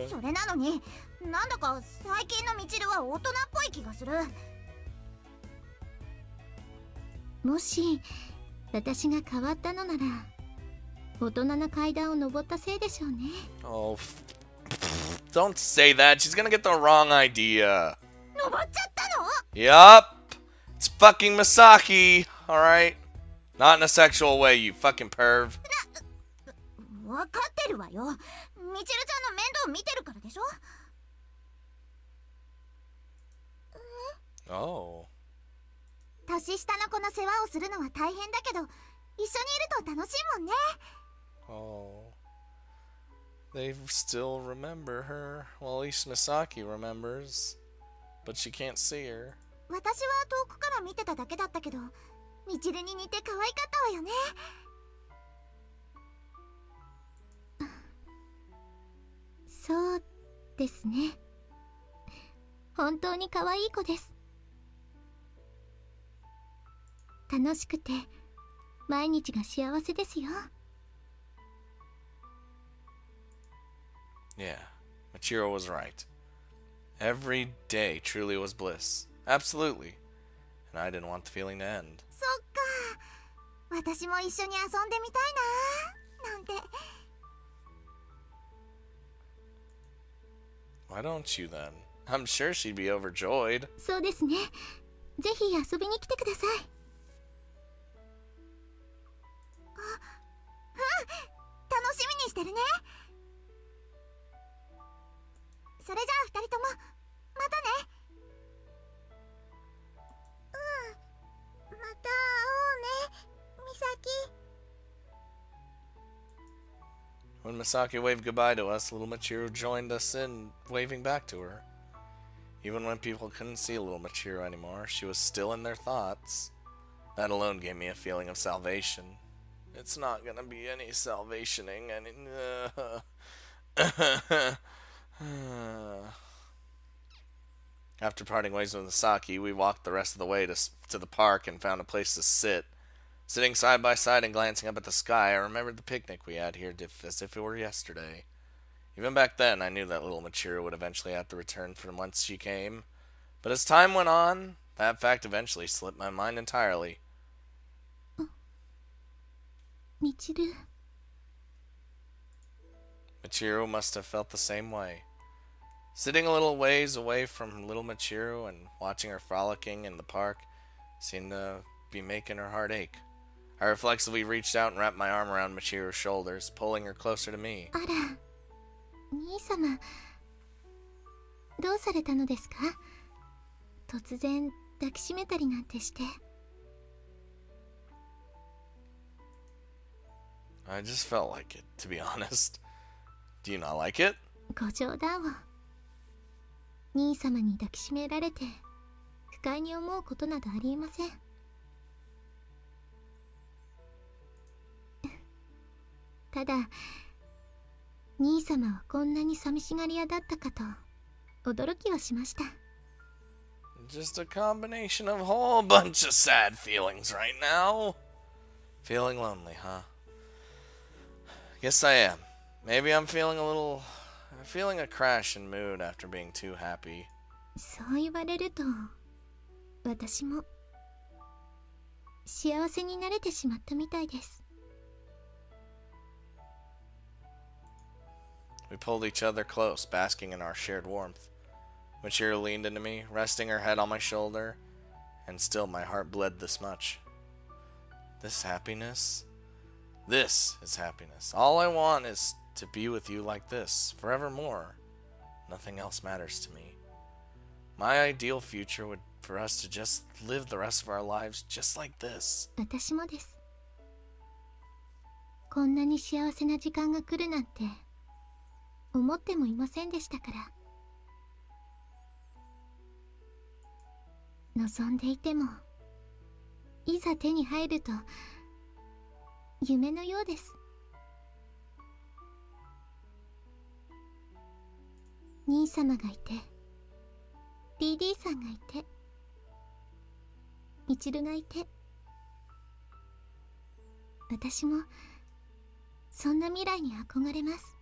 それなのになんだか最近のみちるは大人っぽい気がする。もし私が変わったのなら大人な階段を登ったせいでしょうね。Oh, don't say that. She's gonna get the wrong idea. 登っちゃったの？ Yup. It's fucking Misaki. Alright? Not in a sexual way, you fucking perv. 分かってるわよ。みちるちゃんの面倒見てるからでしょ。Oh. 年下の子の世話をするのは大変だけど一緒にいると楽しいもんね。 Oh. They still remember her. Well, at least Misaki remembers. But she can't see her. 私は遠くから見てただけだったけどみちるに似て可愛かったわよね。そうですね。本当に可愛い子です。楽しくて毎日が幸せですよ。 Yeah, Michiru was right. Every day truly was bliss. Absolutely. And I didn't want the feeling to end. そっか。私も一緒に遊んでみたいななんて。 Why don't you then? I'm sure she'd be overjoyed. そうですね。ぜひ遊びに来てください。楽しみにしてるね。それじゃあ二人ともまたね。また会おうね、ミサキ。 When Misaki waved goodbye to us, little Michiru joined us in, waving back to her. Even when people couldn't see little Michiru anymore, she was still in their thoughts. That alone gave me a feeling of salvation. It's not gonna be any salvationing, and After parting ways with Misaki, we walked the rest of the way to the park and found a place to sit. Sitting side by side and glancing up at the sky, I remembered the picnic we had here as if it were yesterday. Even back then, I knew that little Michiru would eventually have to return from whence she came. But as time went on, that fact eventually slipped my mind entirely. みちる。 Michiru must have felt the same way. Sitting a little ways away from little Michiru and watching her frolicking in the park seemed to be making her heart ache. I reflexively reached out and wrapped my arm around Michiru's shoulders, pulling her closer to me. あら、兄様、どうされたのですか？突然抱きしめたりなんてして。 I just felt like it, to be honest. Do you not like it? ご冗談を。兄様に抱きしめられて不快に思うことなどありえません。ただ兄様はこんなに寂しがり屋だったかと驚きはしました。 Just a combination of a whole bunch of sad feelings right now. Feeling lonely, huh? Guess I am. Maybe I'm feeling a crash in mood after being too happy. そう言われると私も幸せになれてしまったみたいです。 We pulled each other close, basking in our shared warmth. Michiru leaned into me, resting her head on my shoulder, and still my heart bled this much. This happiness? This is happiness. All I want is to be with you like this, forevermore. Nothing else matters to me. My ideal future would for us to just live the rest of our lives just like this. 私もです。こんなに幸せな時間が来るなんて思ってもいませんでしたから。望んでいてもいざ手に入ると夢のようです。兄様がいて DD さんがいてみちるがいて、私もそんな未来に憧れます。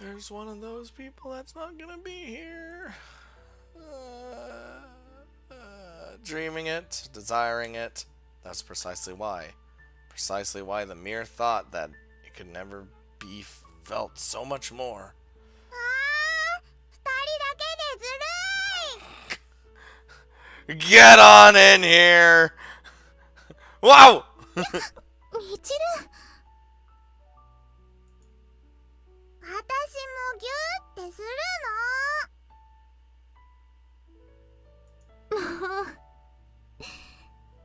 There's one of those people that's not gonna be here. Dreaming it, desiring it. That's precisely why. Precisely why the mere thought that it could never be felt so much more. 二人だけでずるい。 Get on in here! Wow! みちる、私もギューってするの？もう、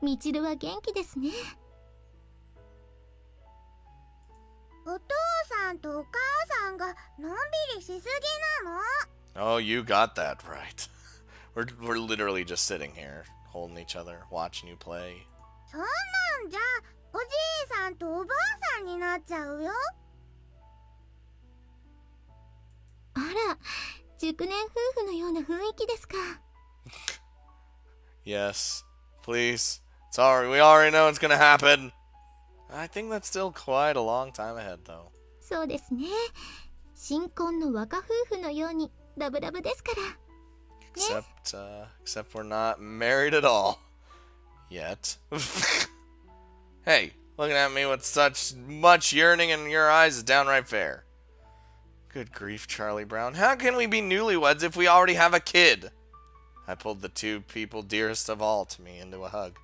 みちるは元気ですね。お父さんとお母さんがのんびりしすぎなの。 Oh, you got that right. We're literally just sitting here, holding each other, watching you play. そんなんじゃおじいさんとおばあさんになっちゃうよ。あら、熟年夫婦のような雰囲気ですか。Yes, please. Sorry, we already know it's gonna happen. I think that's still quite a long time ahead, though. そうですね。新婚の若夫婦のようにラブラブですから。Except we're not married at all. Yet. Hey, looking at me with such much yearning in your eyes is downright fair. Good grief, Charlie Brown. How can we be newlyweds if we already have a kid? I pulled the two people dearest of all to me into a hug.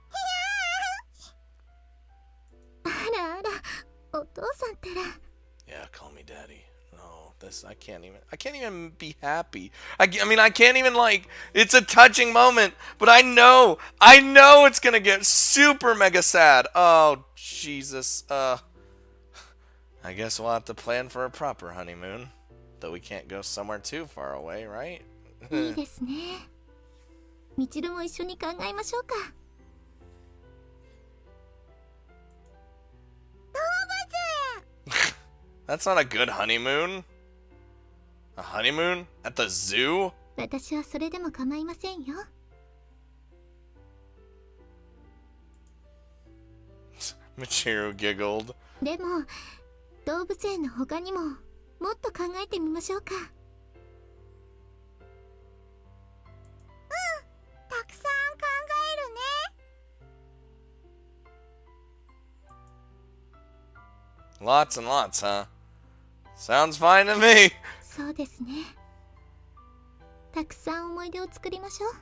あらあら、お父さんったら。 Yeah, call me daddy. No, I can't even be happy. I mean, I can't even, like, it's a touching moment, but I know it's gonna get super mega sad. Oh, Jesus. I guess we'll have to plan for a proper honeymoon. Though we can't go somewhere too far away, right? いいですね。みちるも一緒に考えましょうか。 That's not a good honeymoon. A honeymoon? At the zoo? 私はそれでも構いませんよ。 Michiru giggled. でも動物園の他にももっと考えてみましょうか。うん、たくさん考えるね。 Lots and lots, huh? Sounds fine to me. そうですね。たくさん思い出を作りましょう。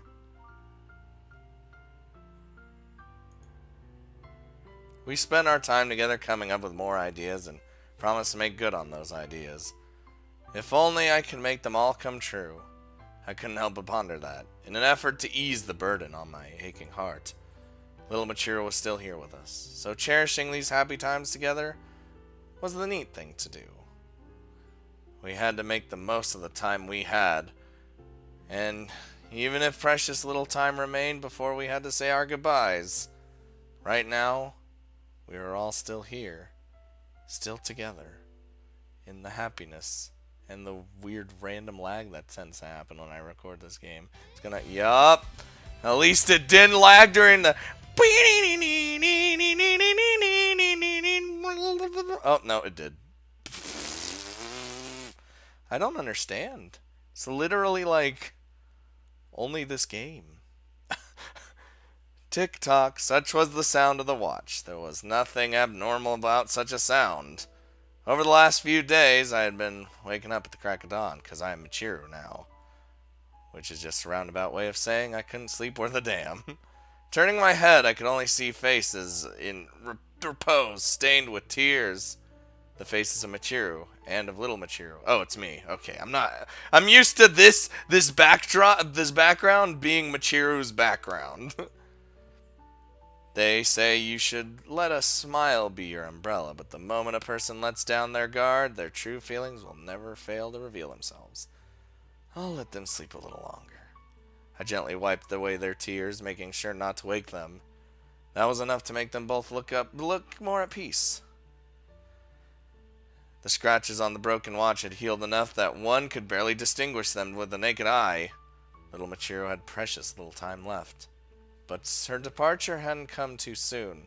We spent our time together coming up with more ideas and promised to make good on those ideas. If only I could make them all come true. I couldn't help but ponder that, in an effort to ease the burden on my aching heart. Little Michiru was still here with us, so cherishing these happy times together was the neat thing to do. We had to make the most of the time we had, and even if precious little time remained before we had to say our goodbyes, right now, we were all still here, still together, in the happiness and the weird random lag that tends to happen when I record this game. It's gonna, yup, at least it didn't lag during the... Oh, no, it did. I don't understand. It's literally like only this game. Tick-tock, such was the sound of the watch. There was nothing abnormal about such a sound. Over the last few days, I had been waking up at the crack of dawn, because I am Michiru now. Which is just a roundabout way of saying I couldn't sleep worth a damn. Turning my head, I could only see faces in repose, stained with tears. the faces of Michiru and of little Michiru. Oh, it's me. Okay, I'm used to this background being Michiru's background. They say you should let a smile be your umbrella, but the moment a person lets down their guard, their true feelings will never fail to reveal themselves. I'll let them sleep a little longer. I gently wiped away their tears, making sure not to wake them. That was enough to make them both look more at peace. The scratches on the broken watch had healed enough that one could barely distinguish them with the naked eye. Little Michiru had precious little time left. But her departure hadn't come too soon.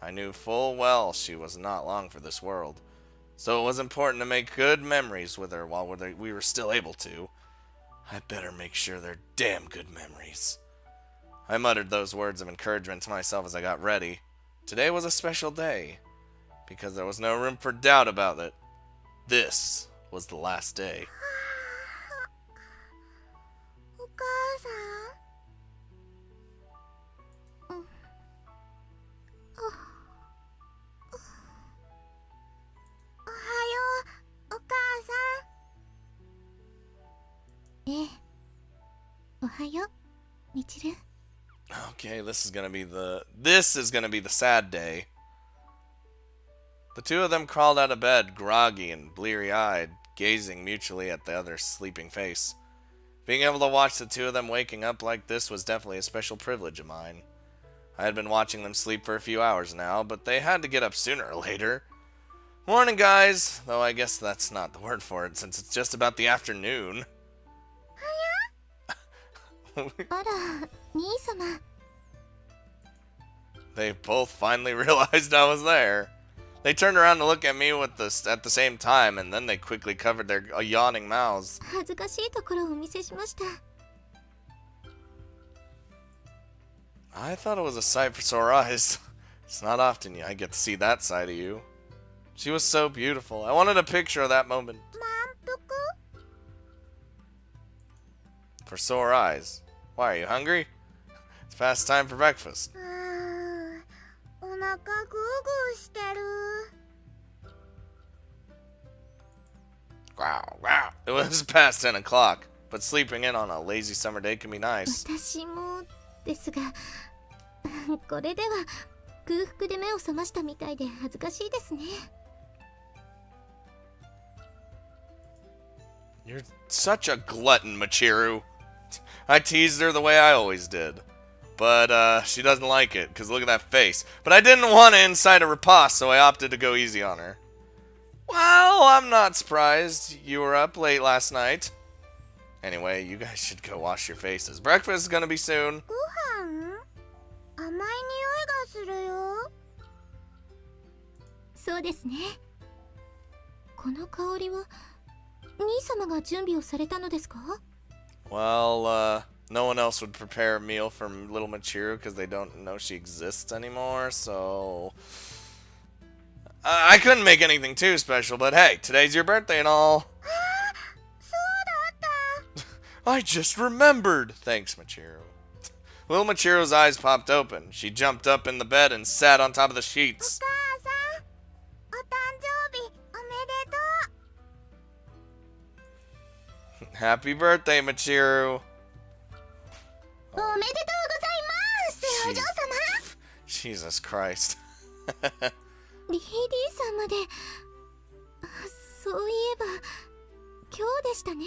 I knew full well she was not long for this world. So it was important to make good memories with her while we were still able to. I'd better make sure they're damn good memories. I muttered those words of encouragement to myself as I got ready. Today was a special day, because there was no room for doubt about it. This was the last day. お母さん。おはよう、お母さん。ええ、おはよう、みちる。 Okay, this is gonna be the sad day. The two of them crawled out of bed, groggy and bleary-eyed, gazing mutually at the other's sleeping face. Being able to watch the two of them waking up like this was definitely a special privilege of mine. I had been watching them sleep for a few hours now, but they had to get up sooner or later. Morning, guys, though I guess that's not the word for it since it's just about the afternoon. あら、兄様。 They both finally realized I was there. They turned around to look at me at the same time, and then they quickly covered their yawning mouths. 恥ずかしいところをお見せしました。 I thought it was a sight for sore eyes. It's not often I get to see that side of you. She was so beautiful. I wanted a picture of that moment. 満腹？ For sore eyes. Why, are you hungry? It's past time for breakfast. お腹グーグーしてる。 Wow, wow. It was past 10 o'clock, but sleeping in on a lazy summer day can be nice. 私もですが、これでは空腹で目を覚ましたみたいで恥ずかしいですね。 You're such a glutton, Michiru. I teased her the way I always did. But, she doesn't like it, because look at that face. But I didn't want to incite a riposte, so I opted to go easy on her. Well, I'm not surprised. You were up late last night. Anyway, you guys should go wash your faces. Breakfast is gonna be soon. ご飯？甘い匂いがするよ。そうですね。この香りは兄様が準備をされたのですか？ Well, no one else would prepare a meal for little Michiru because they don't know she exists anymore, so... I couldn't make anything too special, but hey, today's your birthday and all. I just remembered! Thanks, Michiru. Little Michiru's eyes popped open. She jumped up in the bed and sat on top of the sheets. お母さん、お誕生日おめでとう。 Happy birthday, Michiru. おめでとうございます、お嬢様。 Jesus Christ. リーディーさんまで。そういえば今日でしたね。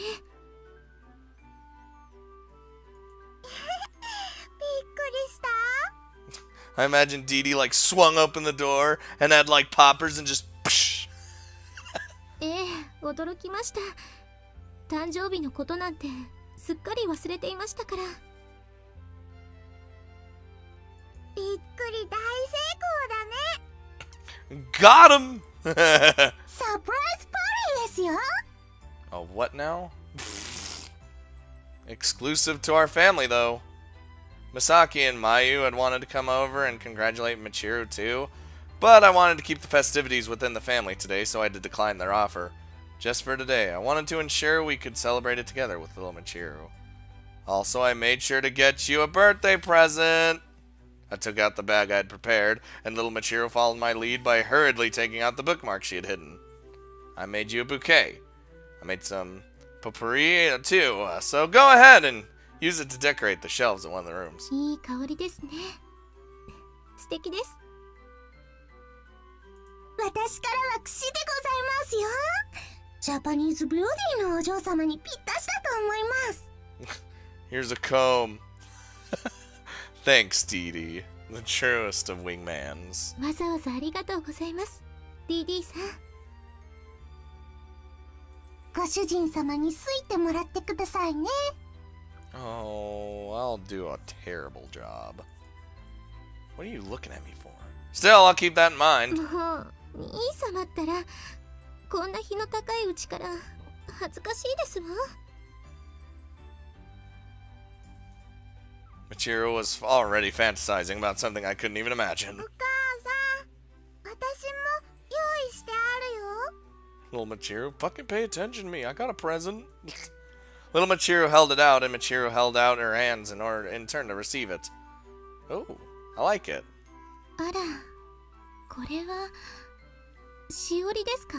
びっくりした。 I imagine Dee Dee like swung open the door and had like poppers and just psh. ええ、驚きました。誕生日のことなんてすっかり忘れていましたから。びっくり大成功だね。 Got him! サプライズパーティーですよ。 Oh, what now? Exclusive to our family, though. Misaki and Mayu had wanted to come over and congratulate Michiru too, but I wanted to keep the festivities within the family today, so I had to decline their offer. Just for today, I wanted to ensure we could celebrate it together with little Michiru. Also, I made sure to get you a birthday present. I took out the bag I had prepared, and little Michiru followed my lead by hurriedly taking out the bookmark she had hidden. I made you a bouquet. I made some potpourri too, so go ahead and use it to decorate the shelves in one of the rooms. いい香りですね。素敵です。私からは櫛でございますよ。ジャパニーズビューティーのお嬢様にぴったしだと思います。Here's a comb. Thanks, Dee Dee. The truest of wingmans. わざわざありがとうございます。DD さん。ご主人様にすいてもらってくださいね。Oh, I'll do a terrible job. What are you looking at me for? Still, I'll keep that in mind. もう、兄様ったら、こんな日の高いうちから恥ずかしいですわ。Michiru was already fantasizing about something I couldn't even imagine. お母さん、私も用意してあるよ。 Little Michiru, fucking pay attention to me. I got a present. Little Michiru held it out, and Michiru held out her hands in turn to receive it. Oh, I like it. あら、これはしおりですか？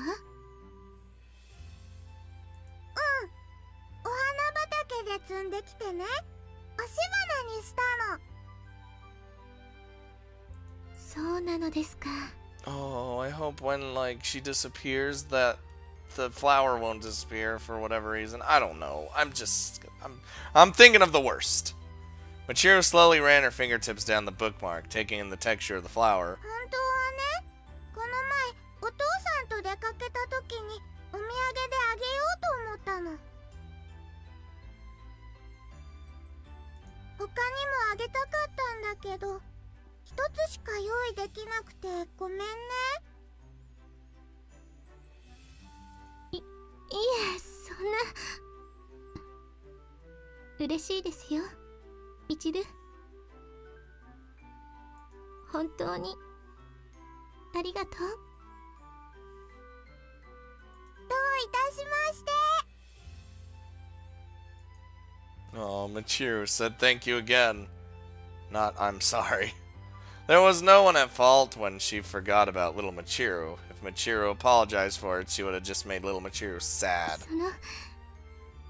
お花畑で摘んできてね。押し花にしたの。そうなのですか。 Oh, I hope when, like, she disappears that the flower won't disappear for whatever reason. I don't know. I'm thinking of the worst. Michiru slowly ran her fingertips down the bookmark, taking in the texture of the flower. 本当はね、この前お父さんと出かけた時にお土産であげようと思ったの。他にもあげたかったんだけど、一つしか用意できなくてごめんね。いえ、そんな。嬉しいですよ、みちる。本当にありがとう。どういたしまして。 Oh, Michiru said thank you again. Not I'm sorry. There was no one at fault when she forgot about little Michiru. If Michiru apologized for it, she would have just made little Michiru sad. その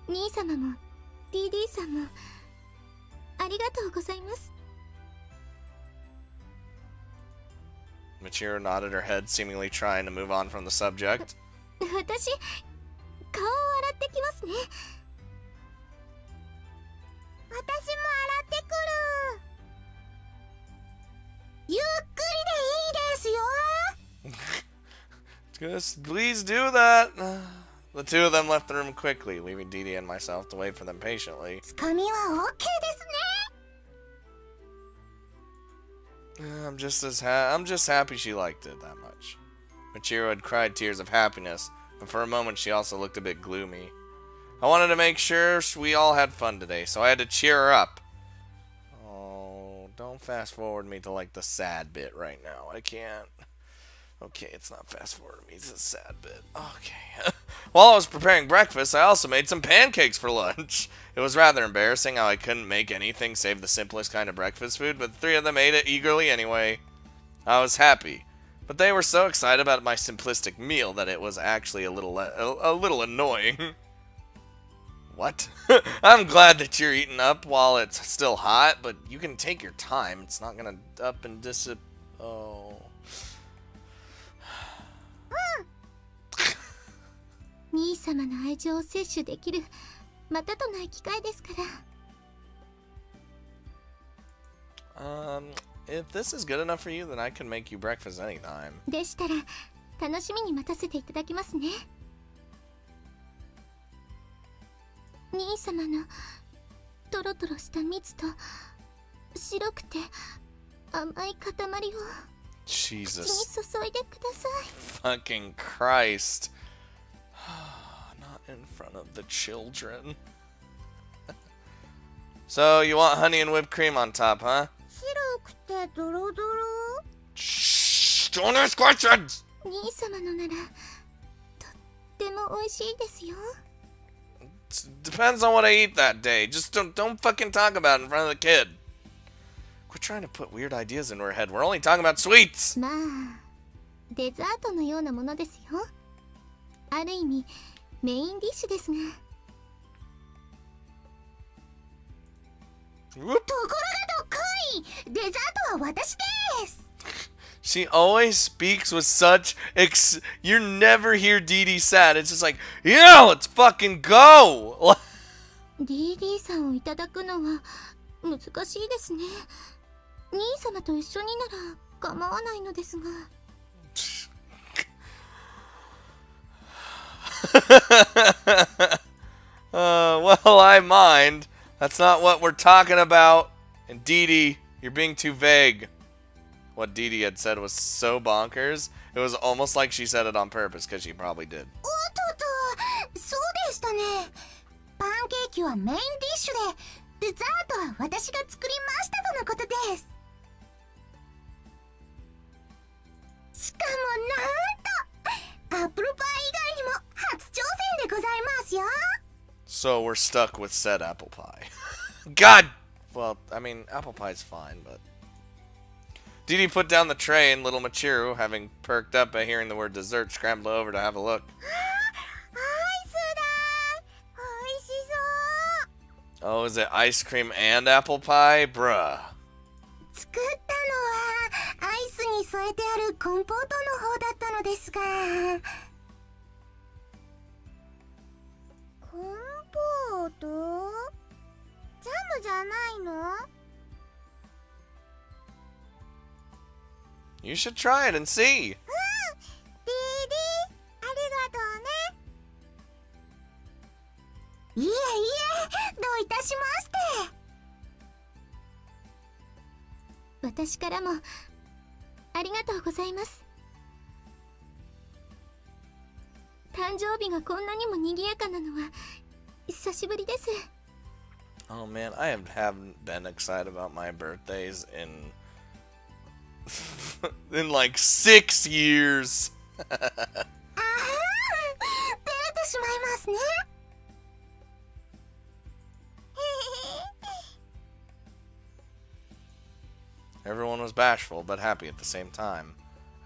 兄様も DD さんもありがとうございます。 Michiru nodded her head, seemingly trying to move on from the subject. 私、顔を洗ってきますね。私も洗ってくる。ゆっくりでいいですよ。 Just please do that. The two of them left the room quickly, leaving Dee Dee and myself to wait for them patiently. つかみは OK ですね。 I'm just happy she liked it that much. Michiru had cried tears of happiness, but for a moment she also looked a bit gloomy. I wanted to make sure we all had fun today, so I had to cheer her up. Oh, don't fast forward me to like the sad bit right now. I can't. Okay, it's not fast forward me, it's a sad bit. Okay. While I was preparing breakfast, I also made some pancakes for lunch. It was rather embarrassing how I couldn't make anything save the simplest kind of breakfast food, but the three of them ate it eagerly anyway. I was happy, but they were so excited about my simplistic meal that it was actually a little annoying. What? I'm glad that you're eating up while it's still hot, but you can take your time. It's not gonna up and Oh. 兄様の愛情を摂取できるまたとない機会ですから。If this is good enough for you, then I can make you breakfast anytime. でしたら楽しみに待たせていただきますね。兄様のトロトロした蜜と白くて甘い塊を Jesus 口に注いでください。 fucking Christ. Not in front of the children. So, you want honey and whipped cream on top, huh? 白くてドロドロ。 Shh! Don't ask questions! 兄様のならとっても美味しいですよ。 Depends on what I eat that day. Just don't fucking talk about it in front of the kid. Quit trying to put weird ideas into her head. We're only talking about sweets. まあデザートのようなものですよ。ある意味メインディッシュですが。 Whoop. ところがどっこい、デザートは私です。 She always speaks with such you never hear Dee Dee sad. It's just like, yeah, let's fucking go. DD さんをいただくのは難しいですね。兄様と一緒になら構わないのですが。Well, I mind. That's not what we're talking about. And Dee Dee, you're being too vague. What Dee Dee had said was so bonkers. It was almost like she said it on purpose, because she probably did. おっとっと、そうでしたね。パンケーキはメインディッシュで、デザートは私が作りましたとのことです。しかもなんとアップルパイ以外にも初挑戦でございますよ。 So we're stuck with said apple pie. God! Well, I mean, apple pie's fine, but... Dee Dee put down the tray and little Michiru, having perked up at hearing the word dessert, scrambled over to have a look. アイスだー、おいしそう。 Oh, is it ice cream and apple pie? Bruh. 作ったのはアイスに添えてあるコンポートの方だったのですが。コンポート？ジャムじゃないの？ You should try it and see. ディーディー、ありがとうね。いえいえ、どういたしまして。私からもありがとうございます。誕生日がこんなにも賑やかなのは久しぶりです。 Oh man, I haven't been excited about my birthdays in in like 6 years. ああ、照れてしまいますね。Everyone was bashful, but happy at the same time.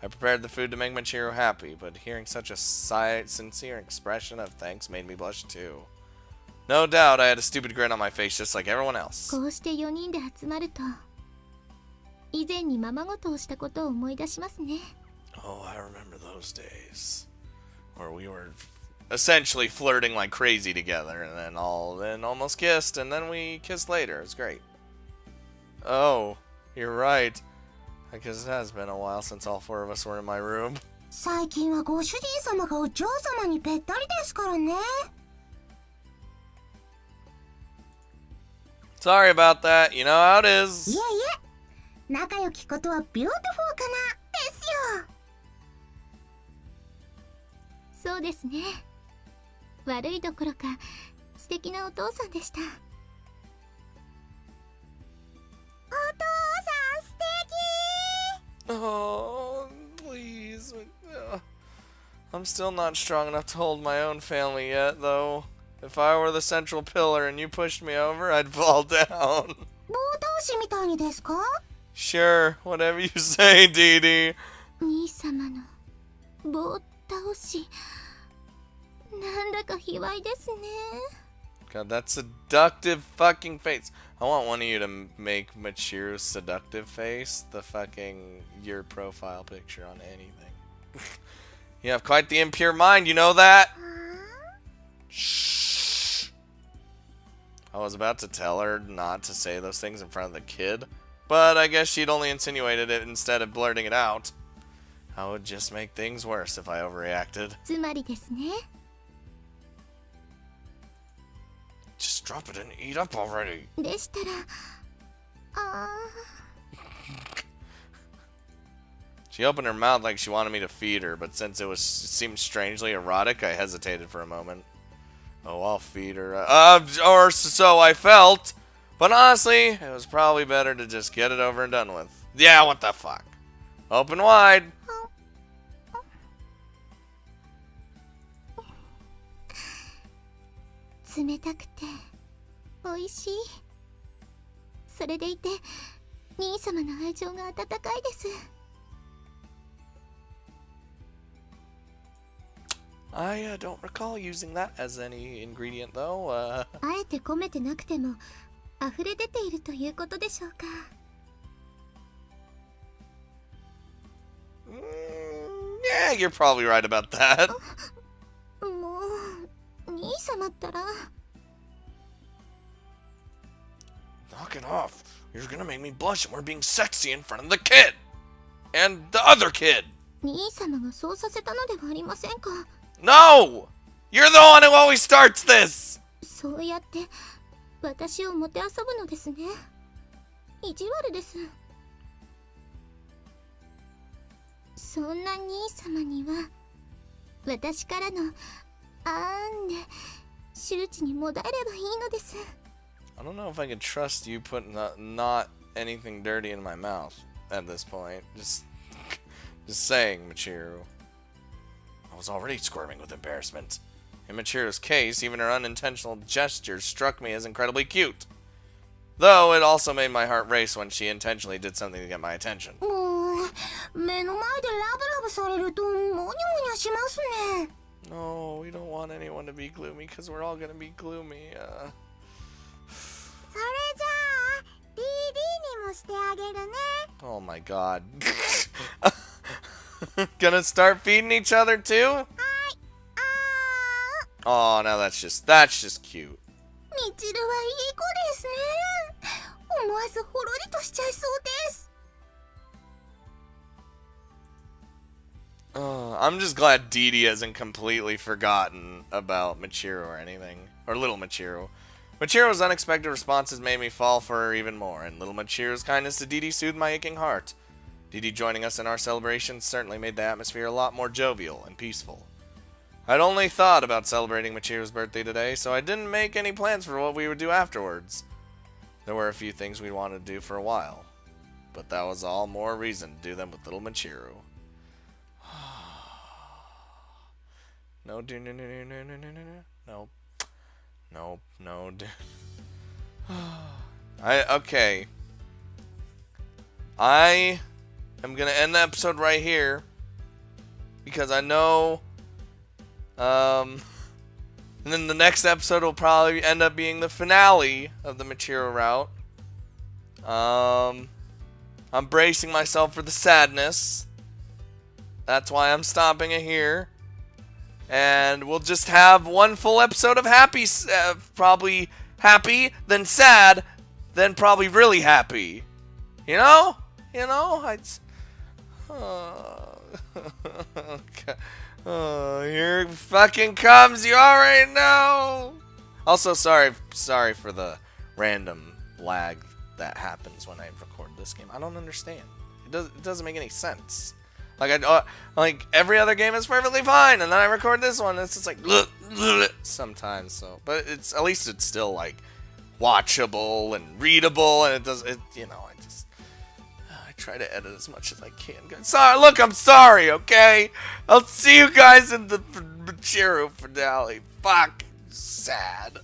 I prepared the food to make Michiru happy, but hearing such a sincere expression of thanks made me blush too. No doubt I had a stupid grin on my face just like everyone else. こうして4人で集まると、以前にままごとをしたことを思い出しますね。 Oh, I remember those days. Where we were essentially flirting like crazy together, and then almost kissed, and then we kissed later. It was great. Oh, you're right. I guess it has been a while since all 4 of us were in my room. 最近はご主人様がお嬢様にべったりですからね。 Sorry about that. You know how it is. いえいえ、仲良きことはビューティフォーかなですよ。そうですね。悪いどころか素敵なお父さんでした。お父さん素敵。 Oh, please. I'm still not strong enough to hold my own family yet, though. If I were the central pillar and you pushed me over, I'd fall down. 棒倒しみたいにですか？ Sure, whatever you say, Dee Dee. 兄様の棒倒し、なんだか卑猥ですね。 God, that seductive fucking face. I want one of you to make Michiru's seductive face the fucking your profile picture on anything. You have quite the impure mind, you know that? Shh. I was about to tell her not to say those things in front of the kid, but I guess she'd only insinuated it instead of blurting it out. I would just make things worse if I overreacted. つまりですね。 Just drop it and eat up already. でしたら、She opened her mouth like she wanted me to feed her, but since it seemed strangely erotic, I hesitated for a moment. Oh, I'll feed her. Or so I felt. But honestly, it was probably better to just get it over and done with. Yeah, what the fuck? Open wide. 冷たくて美味しい。それでいて兄様の愛情が温かいです。I don't recall using that as any ingredient though. あえて込めてなくても溢れ出ているということでしょうか。Yeah, you're probably right about that. もう兄様ったら。 Knock it off. You're gonna make me blush and we're being sexy in front of the kid. And the other kid. 兄様がそうさせたのではありませんか。 No! You're the one who always starts this! そうやって私をもてあそぶのですね。意地悪です。そんな兄様には私からのあーんで周知に戻ればいいのです。 I don't know if I can trust you putting not anything dirty in my mouth at this point. Just saying, Michiru. I was already squirming with embarrassment. In Michiru's case, even her unintentional gestures struck me as incredibly cute. Though it also made my heart race when she intentionally did something to get my attention. もう目の前でラブラブされるとモニャモニャしますね。 No, we don't want anyone to be gloomy because we're all gonna be gloomy. それじゃあ DD にもしてあげるね。 Oh my god. Gonna start feeding each other too? Oh, now that's just cute. みちるはいい子ですね。思わずほろりとしちゃいそうです。 I'm just glad Dee Dee hasn't completely forgotten about Michiru or anything. Or little Michiru. Michiru's unexpected responses made me fall for her even more, and little Michiru's kindness to Dee Dee soothed my aching heart. Dee Dee joining us in our celebration certainly made the atmosphere a lot more jovial and peaceful. I'd only thought about celebrating Michiru's birthday today, so I didn't make any plans for what we would do afterwards. There were a few things we wanted to do for a while, but that was all more reason to do them with little Michiru. No, no. Nope, no. Okay. I am gonna end the episode right here because I know, and then the next episode will probably end up being the finale of the Michiru route. I'm bracing myself for the sadness. That's why I'm stopping it here. And we'll just have one full episode of happy, probably happy, then sad, then probably really happy. You know? Here it fucking comes. You already know. Also, sorry for the random lag that happens when I record this game. I don't understand. It doesn't make any sense. Like every other game is perfectly fine, and then I record this one, and it's just like sometimes. So, but at least it's still like watchable and readable, and I try to edit as much as I can. Guys, I'm sorry. Okay, I'll see you guys in the Michiru finale. Fuck, sad.